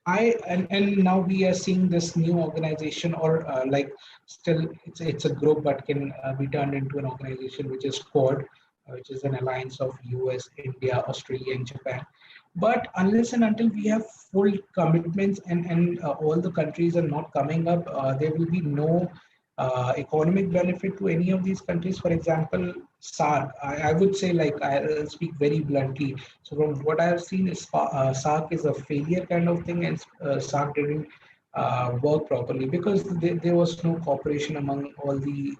and now we are seeing this new organization, or like still it's a group but can be turned into an organization, which is Quad, which is an alliance of US, India, Australia, and Japan. But unless and until we have full commitments and all the countries are not coming up, there will be no economic benefit to any of these countries. For example, SARC, I would say, like I'll speak very bluntly. So from what I have seen, is SARC is a failure kind of thing, and SARC didn't work properly because there was no cooperation among all the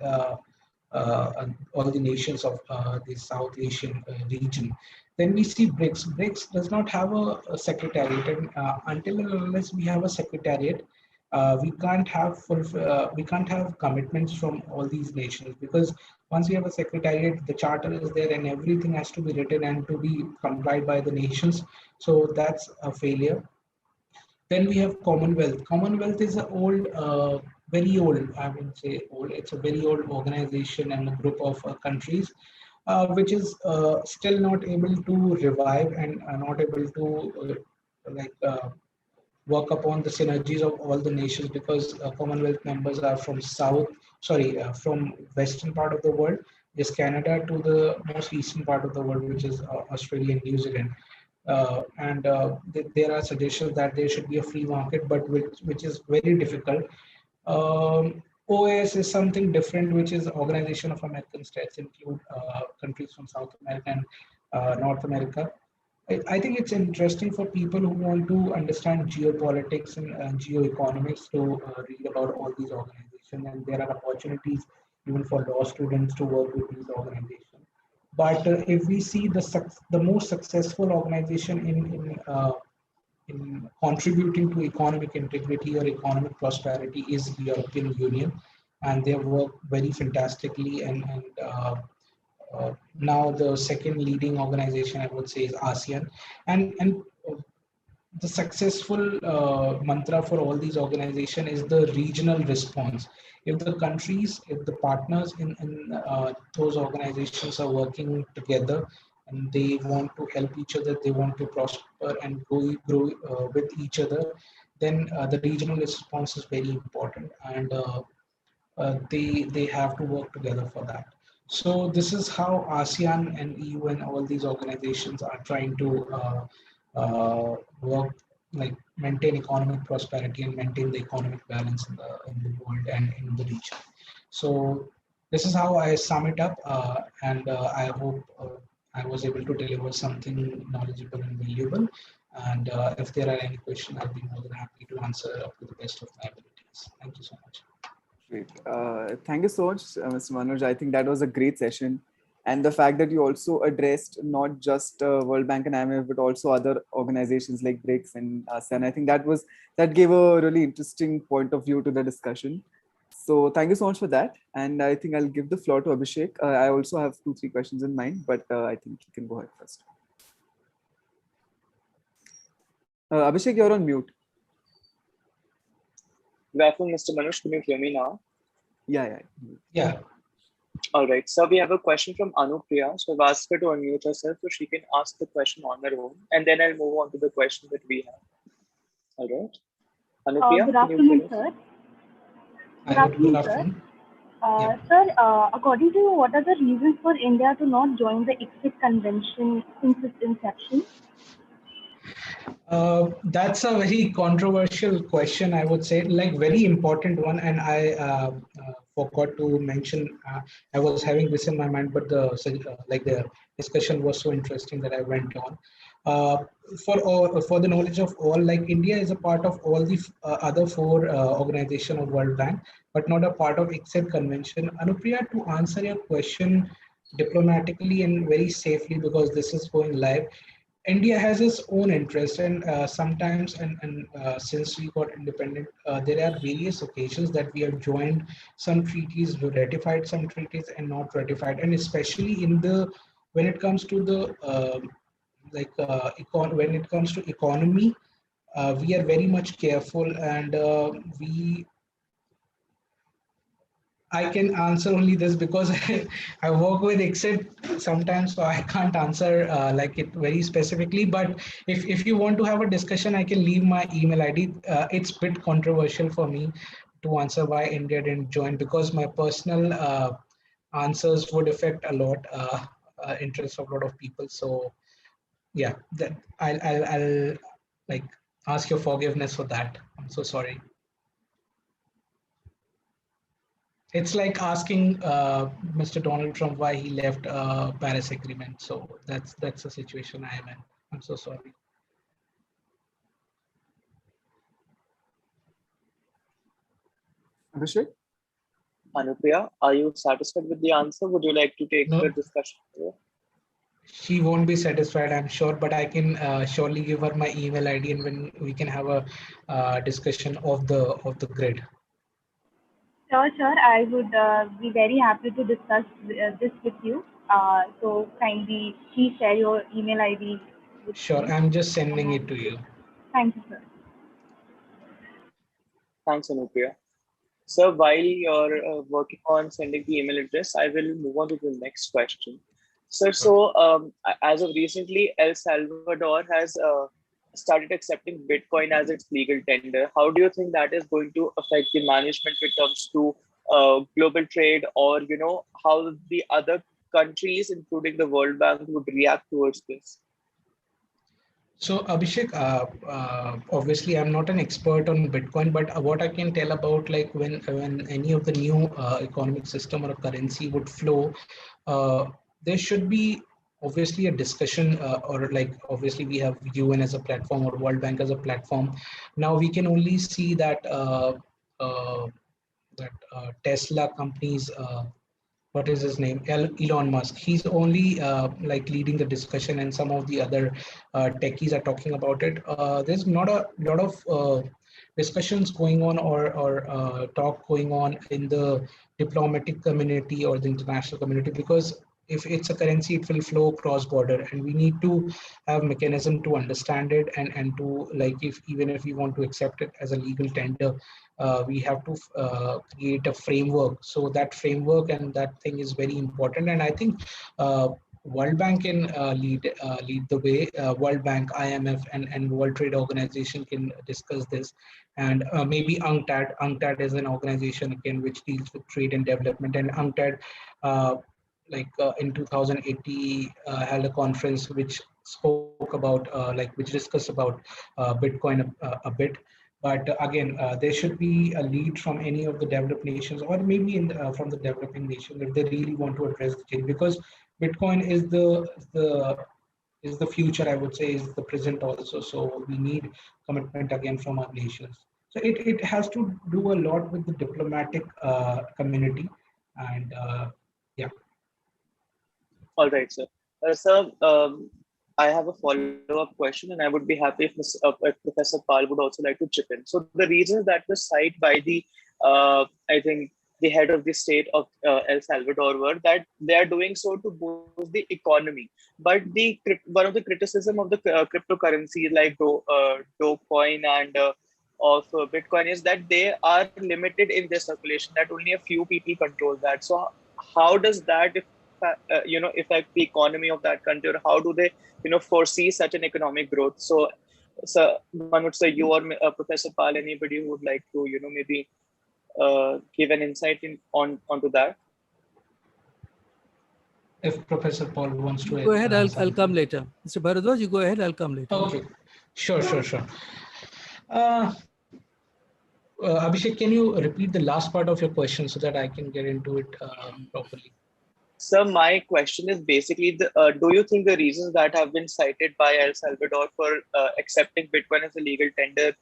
nations of the South Asian region. Then we see BRICS. BRICS does not have a secretariat, and until and unless we have a secretariat, we can't have commitments from all these nations, because once we have a secretariat, the charter is there and everything has to be written and to be complied by the nations. So that's a failure. Then we have Commonwealth. Commonwealth is an old, very old, I would say old, it's a very old organization and a group of countries, which is still not able to revive and not able to like work upon the synergies of all the nations, because Commonwealth members are from from western part of the world, is Canada, to the most eastern part of the world, which is Australia and New Zealand. There are suggestions that there should be a free market, but which is very difficult. OAS is something different, which is Organization of American States, include countries from South America and North America. I think it's interesting for people who want to understand geopolitics and geoeconomics to read about all these organizations, and there are opportunities even for law students to work with these organizations. But if we see the most successful organization in contributing to economic integrity or economic prosperity is European Union, and they work very fantastically. Now the second leading organization I would say is ASEAN, and the successful mantra for all these organizations is the regional response. If the countries, if the partners in those organizations are working together and they want to help each other, they want to prosper and grow with each other, then the regional response is very important, and they have to work together for that. So this is how ASEAN and EU and all these organizations are trying to work, like maintain economic prosperity and maintain the economic balance in the world and in the region. So this is how I sum it up, and I hope I was able to deliver something knowledgeable and valuable. And if there are any questions, I'll be more than happy to answer up to the best of my abilities. Thank you so much. Great. Thank you so much, Mr. Manoj. I think that was a great session. And the fact that you also addressed not just World Bank and IMF, but also other organizations like BRICS and ASEAN, I think that gave a really interesting point of view to the discussion. So thank you so much for that. And I think I'll give the floor to Abhishek. I also have 2-3 questions in mind, but I think you can go ahead first. Abhishek, you're on mute. Good afternoon, Mr. Manoj. Can you hear me now? Yeah. All right. So we have a question from Anupriya. So I've asked her to unmute herself so she can ask the question on her own, and then I'll move on to the question that we have. All right. Anupriya, Good afternoon, sir. Good afternoon, sir. Sir, according to you, what are the reasons for India to not join the ICSID convention since its inception? That's a very controversial question, I would say, like very important one. And I forgot to mention, I was having this in my mind, but the discussion was so interesting that I went on. Uh, for the knowledge of all, like India is a part of all the other four organization of World Bank, but not a part of except convention. Anupriya, to answer your question diplomatically and very safely, because this is going live, India has its own interest, and sometimes, and since we got independent, there are various occasions that we have joined some treaties, we ratified some treaties, and not ratified, and especially in the when it comes to the when it comes to economy, we are very much careful, and we I can answer only this because I work with Excel sometimes, so I can't answer like it very specifically. But if you want to have a discussion, I can leave my email ID. It's a bit controversial for me to answer why India didn't join, because my personal answers would affect a lot interest of a lot of people. So yeah, that I'll like ask your forgiveness for that. I'm so sorry. It's like asking Mr. Donald Trump why he left Paris Agreement. So that's the situation I am in. I'm so sorry. Abhishek? Anupriya, are you satisfied with the answer? Would you like to take the No, discussion? she won't be satisfied, I'm sure, but I can surely give her my email ID, and when we can have a discussion of the grid. Sure, sure. I would be very happy to discuss this with you. So kindly please share your email ID with Sure, me. I'm just sending it And to you. thank you, sir. Thanks, Anupriya. So while you're working on sending the email address, I will move on to the next question. So, Sure. as of recently, El Salvador has started accepting Bitcoin as its legal tender. How do you think that is going to affect the management when it comes to global trade, or how the other countries, including the World Bank, would react towards this? So Abhishek, obviously I'm not an expert on Bitcoin, but what I can tell about, like when any of the new economic system or a currency would flow, there should be obviously a discussion, or like obviously we have UN as a platform or World Bank as a platform. Now we can only see that uh, Tesla companies. What is his name? Elon Musk. He's only like leading the discussion, and some of the other techies are talking about it. There's not a lot of discussions going on, or talk going on in the diplomatic community or the international community, because if it's a currency, it will flow cross border, and we need to have mechanism to understand it, and to, like, if even if we want to accept it as a legal tender, we have to create a framework. So that framework and that thing is very important, and I think World Bank can lead the way. World Bank, IMF, and World Trade Organization can discuss this, and maybe UNCTAD. UNCTAD is an organization again which deals with trade and development, and UNCTAD, in 2018, held a conference which spoke about which discussed about Bitcoin a bit. But again, there should be a lead from any of the developed nations, or maybe from the developing nation, if they really want to address the change, because Bitcoin is the future, I would say, is the present also. So we need commitment again from our nations. So it has to do a lot with the diplomatic community, and yeah. All right, sir. Sir, I have a follow-up question, and I would be happy if Professor Pal would also like to chip in. So the reasons that were cited by I think, the head of the state of El Salvador were that they are doing so to boost the economy. But one of the criticism of the cryptocurrencies like Dogecoin and of Bitcoin is that they are limited in their circulation, that only a few people control that. So how does that affect the economy of that country, or how do they foresee such an economic growth? So one would say, you or Professor Pal, anybody who would like to maybe give an insight onto that. If Professor Paul wants to Go ahead, I'll answer. come later. Mr. Bharadwaj, you go ahead, I'll come later. Okay. Sure, sure, sure. Uh, Abhishek, can you repeat the last part of your question so that I can get into it properly? So my question is basically, do you think the reasons that have been cited by El Salvador for accepting Bitcoin as a legal tender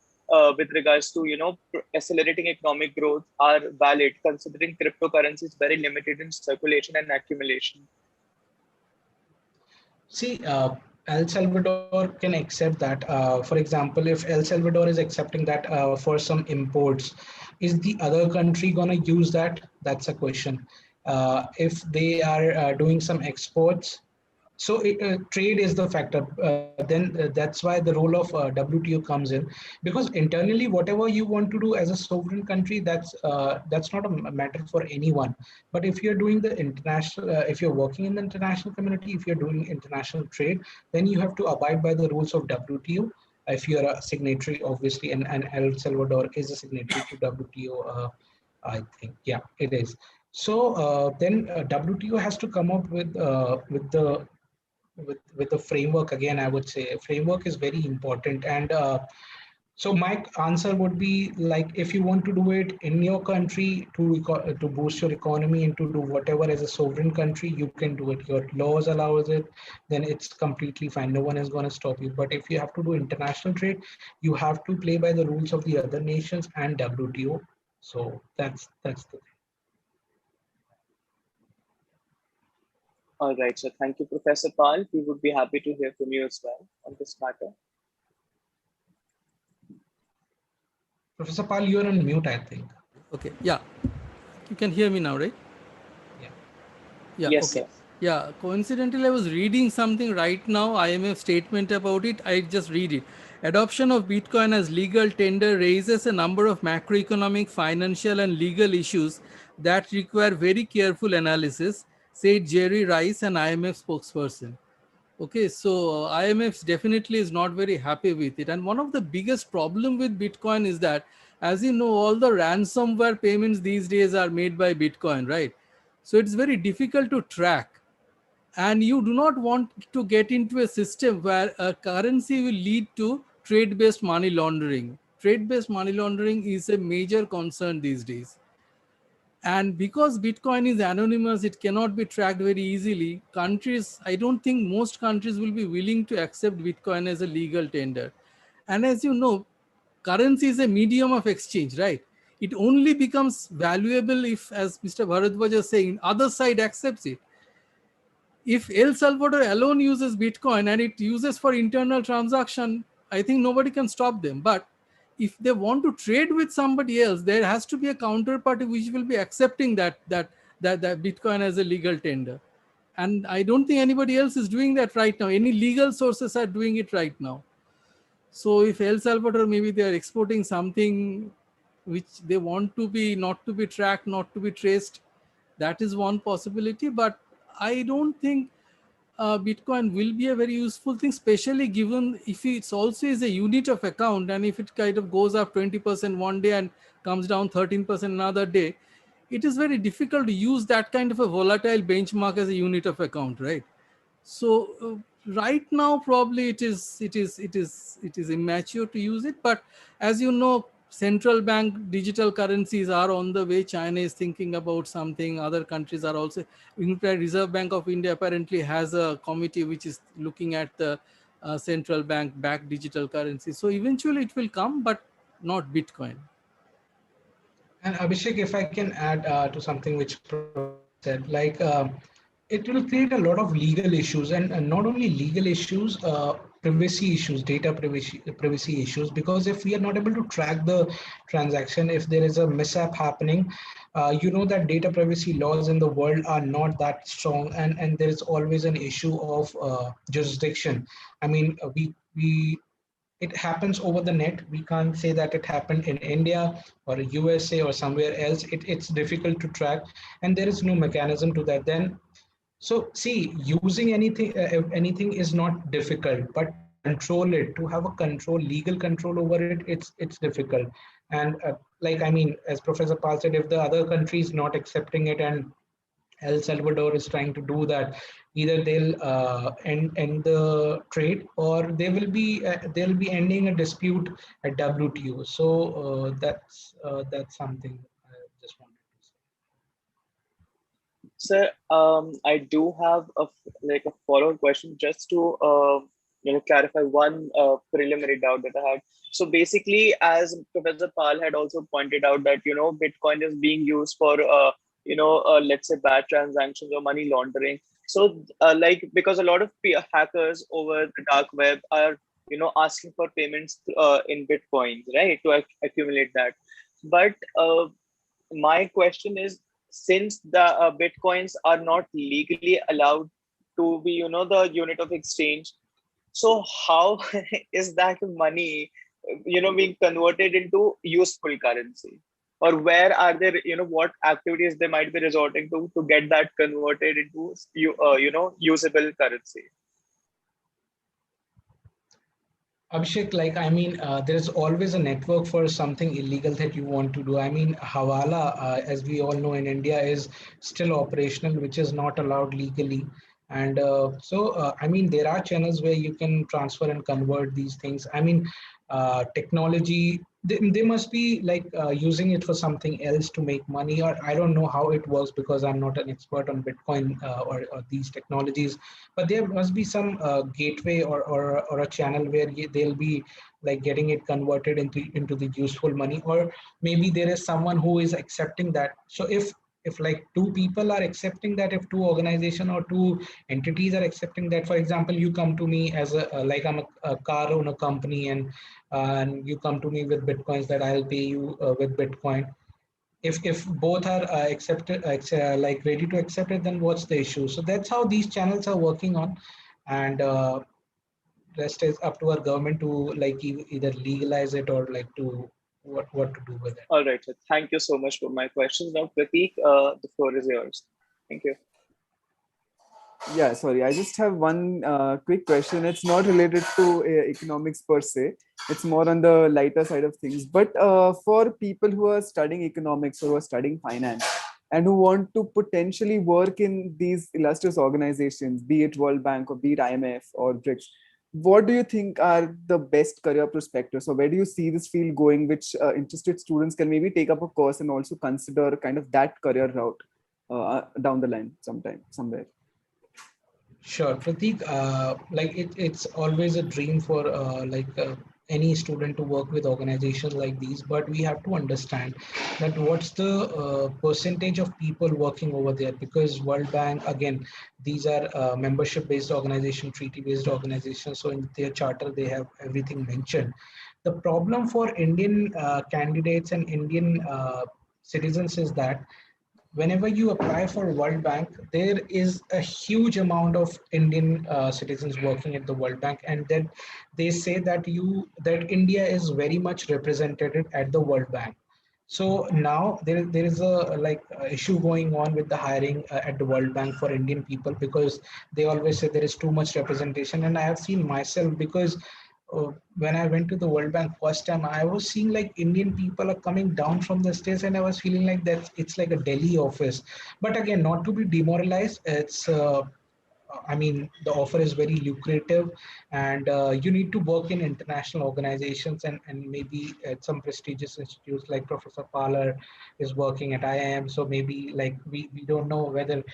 with regards to, accelerating economic growth are valid, considering cryptocurrency is very limited in circulation and accumulation? See, El Salvador can accept that. For example, if El Salvador is accepting that for some imports, is the other country going to use that? That's a question. If they are doing some exports, so trade is the factor. Then that's why the role of WTO comes in, because internally, whatever you want to do as a sovereign country, that's not a matter for anyone. But if you're doing the international, if you're working in the international community, if you're doing international trade, then you have to abide by the rules of WTO. If you're a signatory, obviously, and El Salvador is a signatory to WTO. I think, yeah, it is. So then WTO has to come up with the framework. Again, I would say framework is very important. And so my answer would be, like, if you want to do it in your country to boost your economy and to do whatever as a sovereign country, you can do it. Your laws allows it, then it's completely fine. No one is going to stop you. But if you have to do international trade, you have to play by the rules of the other nations and WTO. So that's the thing. All right, so thank you, Professor Pal. We would be happy to hear from you as well on this matter. Professor Pal, you're on mute, I think. Okay, yeah. You can hear me now, right? Yeah. Yeah, Yes, okay. sir. Yeah, coincidentally, I was reading something right now, IMF statement about it. I just read it. Adoption of Bitcoin as legal tender raises a number of macroeconomic, financial, and legal issues that require very careful analysis, said Jerry Rice, an IMF spokesperson. Okay, so IMF definitely is not very happy with it. And one of the biggest problem with Bitcoin is that, as you know, all the ransomware payments these days are made by Bitcoin, right? So it's very difficult to track. And you do not want to get into a system where a currency will lead to trade-based money laundering. Trade-based money laundering is a major concern these days. And because Bitcoin is anonymous, it cannot be tracked very easily. Countries, I don't think most countries will be willing to accept Bitcoin as a legal tender. And as you know, currency is a medium of exchange, right? It only becomes valuable if, as Mr. Bharadwaj was saying, other side accepts it. If El Salvador alone uses Bitcoin and it uses for internal transaction, I think nobody can stop them. But if they want to trade with somebody else, there has to be a counterparty which will be accepting that Bitcoin as a legal tender. And I don't think anybody else is doing that right now. Any legal sources are doing it right now. So if El Salvador, maybe they are exporting something which they want to be not to be tracked, not to be traced, that is one possibility. But I don't think Bitcoin will be a very useful thing, especially given if it's also is a unit of account, and if it kind of goes up 20% one day and comes down 13% another day, it is very difficult to use that kind of a volatile benchmark as a unit of account, right? So right now probably it is immature to use it. But as you know, central bank digital currencies are on the way. China is thinking about something, other countries are also. In fact, Reserve Bank of India apparently has a committee which is looking at the central bank backed digital currency. So eventually it will come, but not Bitcoin. And Abhishek, if I can add to something which Professor Pal said, like it will create a lot of legal issues, and not only legal issues, privacy issues, data privacy issues. Because if we are not able to track the transaction, if there is a mishap happening, you know that data privacy laws in the world are not that strong, and there is always an issue of jurisdiction. I mean, we it happens over the net. We can't say that it happened in India or USA or somewhere else. It's difficult to track, and there is no mechanism to that. Then, so see, using anything is not difficult, but to control it, to have a control, legal control over it, it's difficult. And like, I mean, as Professor Pal said, if the other country is not accepting it and El Salvador is trying to do that, either they'll end the trade, or they'll be ending a dispute at WTO. So that's something I just wanted to say. Sir, I do have a follow-up question just to clarify one preliminary doubt that I had. So basically, as Professor Pal had also pointed out that Bitcoin is being used for let's say bad transactions or money laundering. So because a lot of hackers over the dark web are asking for payments in Bitcoins, right, to accumulate that. But my question is, since the bitcoins are not legally allowed to be the unit of exchange, so how is that money being converted into useful currency, or where are there what activities they might be resorting to get that converted into usable currency? Abhishek, like, I mean, there's always a network for something illegal that you want to do. I mean, Hawala, as we all know in India, is still operational, which is not allowed legally. And I mean, there are channels where you can transfer and convert these things. I mean, technology, they must be like using it for something else to make money, or I don't know how it works because I'm not an expert on Bitcoin or these technologies. But there must be some gateway or a channel where they'll be like getting it converted into the useful money, or maybe there is someone who is accepting that. So if like two people are accepting that, if two organization or two entities are accepting that, for example, you come to me as like I'm a car owner company, and you come to me with bitcoins that I'll pay you with Bitcoin. If both are like ready to accept it, then what's the issue? So that's how these channels are working on. And rest is up to our government to like either legalize it or like to what to do with it. All right, sir. Thank you so much for my questions. Now, Prateek, the floor is yours. Thank you. Yeah, sorry. I just have one quick question. It's not related to economics per se. It's more on the lighter side of things. But for people who are studying economics or who are studying finance and who want to potentially work in these illustrious organizations, be it World Bank or be it IMF or BRICS, what do you think are the best career perspectives? So where do you see this field going, which interested students can maybe take up a course and also consider kind of that career route down the line sometime, somewhere? Sure, Prateek. Like it's always a dream for any student to work with organizations like these, but we have to understand that what's the percentage of people working over there, because World Bank, again, these are membership-based organization, treaty-based organizations. So in their charter, they have everything mentioned. The problem for Indian candidates and Indian citizens is that whenever you apply for World Bank, there is a huge amount of Indian citizens working at the World Bank, and then they say that India is very much represented at the World Bank. So now there is a issue going on with the hiring at the World Bank for Indian people, because they always say there is too much representation. And I have seen myself, because when I went to the World Bank first time, I was seeing like Indian people are coming down from the States, and I was feeling like that it's like a Delhi office. But again, not to be demoralized, I mean, the offer is very lucrative, and you need to work in international organizations, and maybe at some prestigious institutes like Professor Parler is working at IIM. So maybe like we don't know whether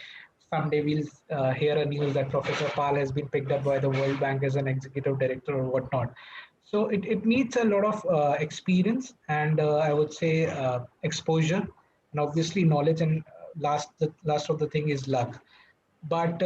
someday we'll hear a news that Professor Pal has been picked up by the World Bank as an executive director or whatnot. So it needs a lot of experience, and I would say exposure, and obviously knowledge, and last of the thing is luck. But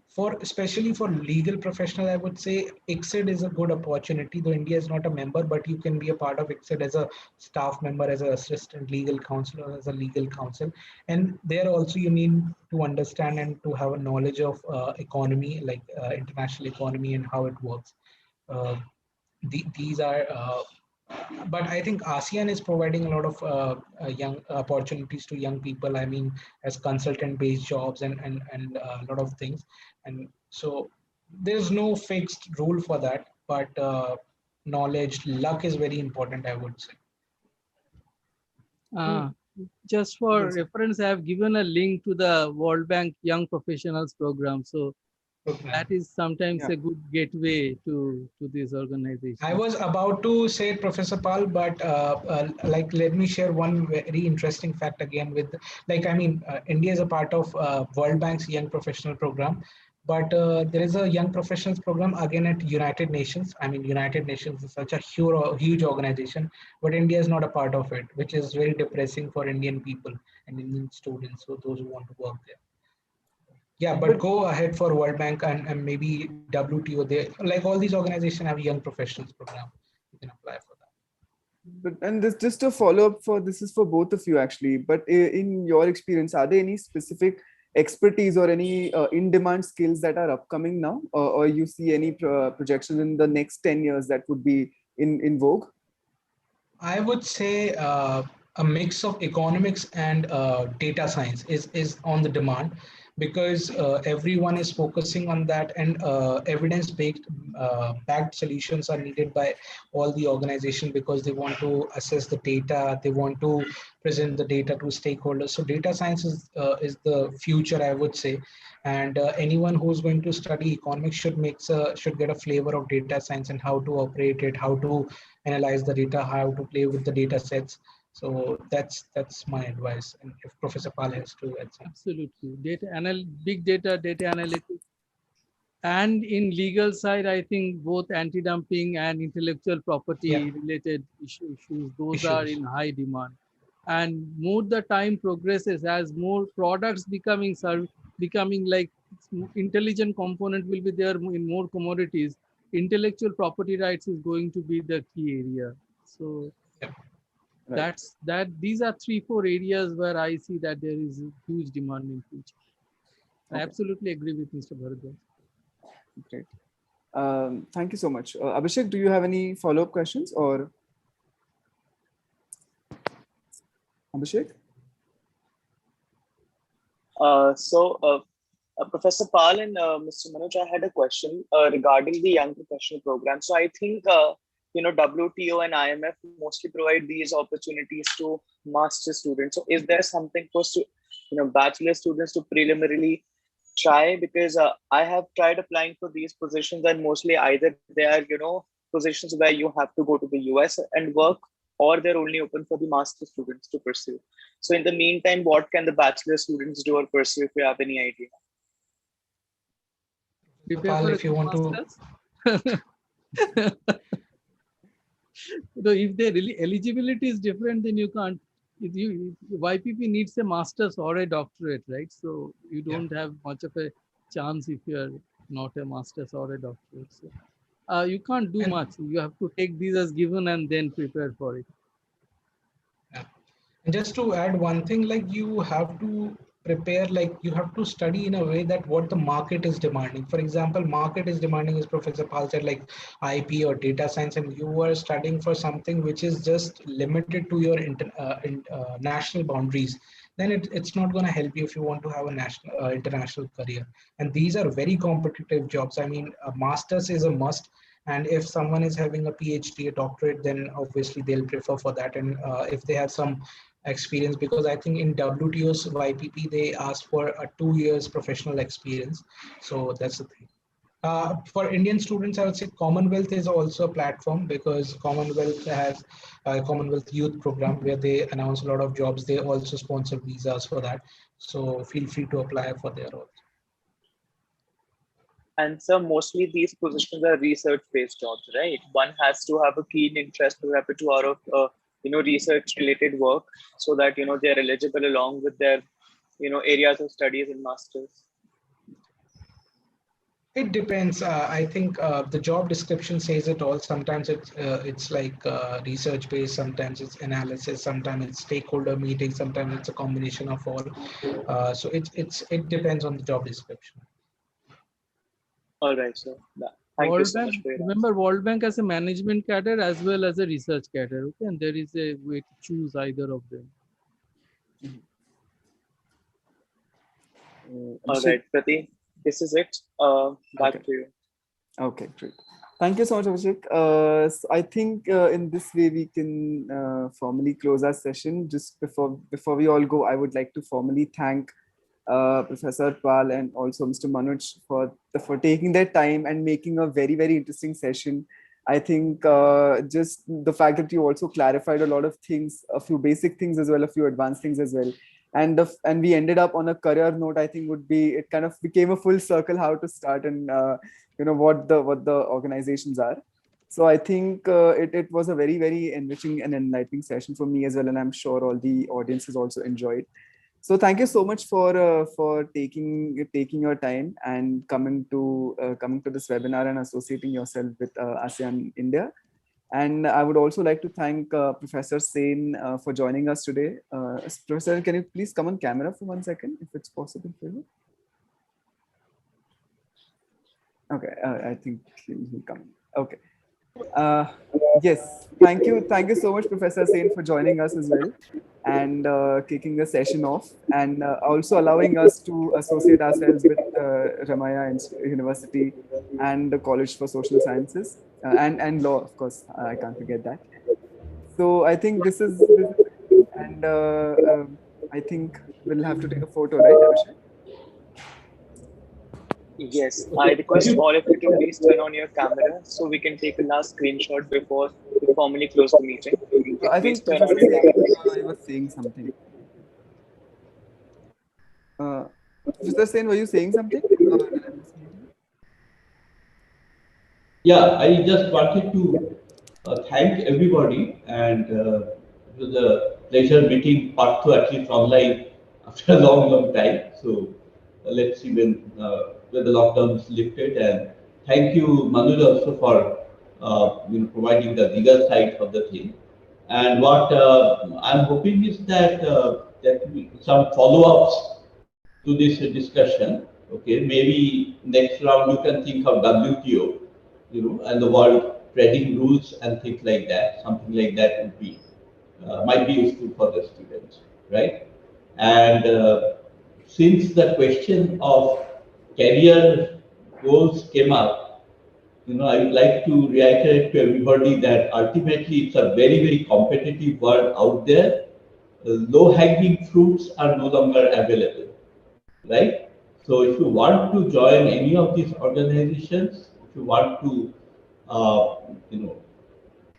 for especially for legal professional, I would say ICSID is a good opportunity. Though India is not a member, but you can be a part of ICSID as a staff member, as an assistant legal counsel, or as a legal counsel. And there also you need to understand and to have a knowledge of economy, like international economy and how it works. Uh, these are but I think ASEAN is providing a lot of young opportunities to young people. I mean, as consultant-based jobs and a lot of things. And so there's no fixed rule for that, but knowledge, luck is very important, I would say. Uh, just for Yes. reference, I have given a link to the World Bank Young Professionals Program. So That is sometimes Yeah. a good gateway to this organization. I was about to say Professor Pal, but like let me share one very interesting fact again with like I mean India is a part of World Bank's Young Professional Program, but there is a Young Professionals Program again at United Nations. I mean United Nations is such a huge organization, but India is not a part of it, which is very depressing for Indian people and Indian students, so those who want to work there. Yeah, but But go ahead for World Bank and maybe WTO. They like all these organizations have young professionals program. You can apply for that. and this just a follow up for this is for both of you actually. But in your experience, are there any specific expertise or any in demand skills that are upcoming now, or you see any projections in the next 10 years that would be in vogue? I would say a mix of economics and data science is on the demand because everyone is focusing on that, and evidence-based backed solutions are needed by all the organization because they want to assess the data, they want to present the data to stakeholders. So data science is the future, I would say, and anyone who's going to study economics should get a flavor of data science and how to operate it, how to analyze the data, how to play with the data sets. So that's my advice. And if Professor Pal has to add something. Absolutely. Big data, data analytics. And in legal side, I think both anti-dumping and intellectual property related issues, those are in high demand. And more the time progresses, as more products becoming like intelligent component will be there in more commodities, intellectual property rights is going to be the key area. So Right. these are 3-4 areas where I see that there is a huge demand in future. I Okay. absolutely agree with Mr. Bharadwaj. Great. Thank you so much. Abhishek, do you have any follow-up questions or Abhishek? Professor Pal and Mr. Manoj, I had a question regarding the young professional program. So I think WTO and IMF mostly provide these opportunities to master students. So is there something for bachelor students to preliminarily try? Because I have tried applying for these positions, and mostly either they are positions where you have to go to the US and work, or they're only open for the master students to pursue. So in the meantime, what can the bachelor students do or pursue, if you have any idea? Prepare Pal, for if you want to. If the really eligibility is different, then you can't. YPP needs a master's or a doctorate, right? So you don't have much of a chance if you are not a master's or a doctorate. So you can't do much. You have to take these as given and then prepare for it. And just to add one thing, like you have to prepare, like you have to study in a way that what the market is demanding. For example, market is demanding, as Professor Pal said, like IP or data science, and you are studying for something which is just limited to your national boundaries. Then it's not going to help you if you want to have a national international career. And these are very competitive jobs. I mean, a master's is a must. And if someone is having a PhD, a doctorate, then obviously they'll prefer for that. And if they have some experience, because I think in WTO's YPP, they ask for a 2 years professional experience. So that's the thing. For Indian students, I would say Commonwealth is also a platform because Commonwealth has a Commonwealth Youth Program where they announce a lot of jobs. They also sponsor visas for that. So feel free to apply for their also. And so mostly these positions are research-based jobs, right? One has to have a keen interest, a repertoire of research-related work, so that they're eligible along with their areas of studies and masters. It depends. I think the job description says it all. Sometimes it's like research based. Sometimes it's analysis. Sometimes it's stakeholder meetings. Sometimes it's a combination of all. So it depends on the job description. All right, so thank you so much for your remember, World Bank has a management cadre as well as a research cadre. Okay, and there is a way to choose either of them. All right, Pratik, this is it. Back to you. Okay, great. Thank you so much, Abhishek. So I think in this way we can formally close our session. Just before we all go, I would like to formally thank Professor Pal and also Mr. Manoj for taking their time and making a very, very interesting session. I think just the fact that you also clarified a lot of things, a few basic things as well, a few advanced things as well. And we ended up on a career note. I think would be, it kind of became a full circle how to start and what the organizations are. So I think it was a very, very enriching and enlightening session for me as well, and I'm sure all the audiences also enjoyed. So thank you so much for taking your time and coming to this webinar and associating yourself with ASEAN India. And I would also like to thank Professor Sen for joining us today. Professor, can you please come on camera for 1 second, if it's possible for you? Okay, I think he'll come. Okay. Yes, thank you so much, Professor Sen, for joining us as well and kicking the session off, and also allowing us to associate ourselves with Ramaya University and the College for Social Sciences and law, of course. I can't forget that. So I think this is and I think we'll have to take a photo, right, Abhishek? Yes, I request all of you to please turn on your camera so we can take a last screenshot before we formally close the meeting. I Please think turn on Professor your Sen camera. was saying something. Professor Sen, were you saying something? Yeah, I just wanted to thank everybody, and it was a pleasure meeting Partho at least online after a long, long time. So let's see when the lockdown is lifted. And thank you, Manoj, also for providing the legal side of the thing. And what I'm hoping is that some follow-ups to this discussion. Okay, maybe next round you can think of WTO, and the world trading rules and things like that. Something like that would be might be useful for the students, right? And since the question of career goals came up, I would like to reiterate to everybody that ultimately it's a very, very competitive world out there. Low-hanging fruits are no longer available, right? So if you want to join any of these organizations, if you want to, uh, you know,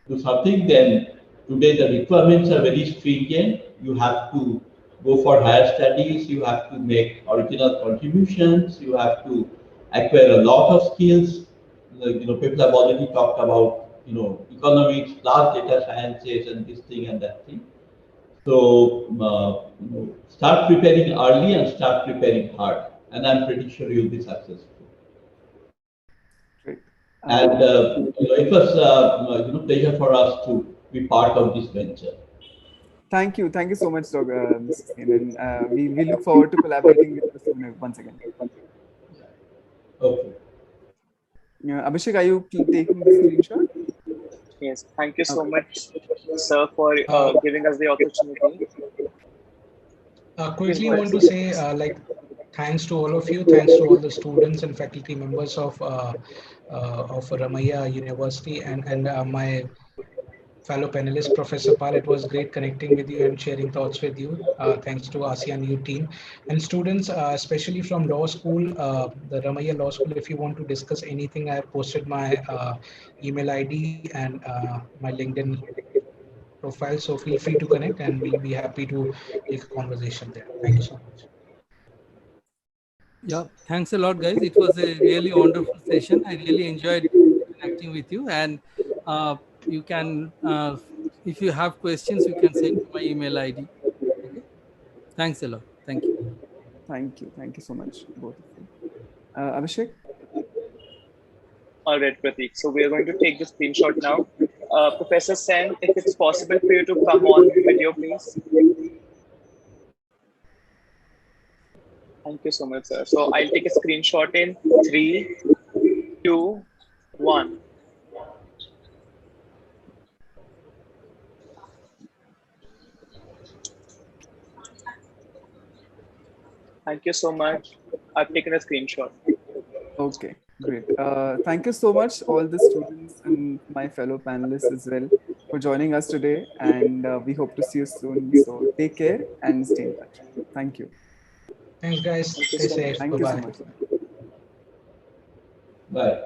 do something, then today the requirements are very stringent. You have to go for higher studies. You have to make original contributions. You have to acquire a lot of skills. Like, people have already talked about, economics plus data sciences and this thing and that thing. So start preparing early and start preparing hard, and I'm pretty sure you'll be successful. Great. And it was pleasure for us to be part of this venture. Thank you so much, Mr. Sen, and we look forward to collaborating with you soon once again. Okay. Abhishek, are you taking the screenshot? Yes, thank you so Okay. much, sir, for giving us the opportunity. Quickly, I want to say, thanks to all of you, thanks to all the students and faculty members of Ramaya University and my fellow panelist, Professor Pal. It was great connecting with you and sharing thoughts with you. Thanks to ASEAN U team and students, especially from law school, the Ramaya Law School. If you want to discuss anything, I have posted my email ID and my LinkedIn profile. So feel free to connect and we'll be happy to take a conversation there. Thank you so much. Yeah, thanks a lot, guys. It was a really wonderful session. I really enjoyed connecting with you. And you can, if you have questions, you can send to my email ID. Okay. Thanks a lot. Thank you. Thank you so much, both of you. Abhishek? All right, Pratik. So we are going to take the screenshot now. Professor Sen, if it's possible for you to come on video, please. Thank you so much, sir. So I'll take a screenshot in 3, 2, 1. Thank you so much. I've taken a screenshot. Okay, great. Thank you so much, all the students and my fellow panelists as well, for joining us today. And we hope to see you soon. So take care and stay in touch. Thank you. Thanks, guys. Thank you Stay so safe. much. Thank you so Bye-bye. much. Bye.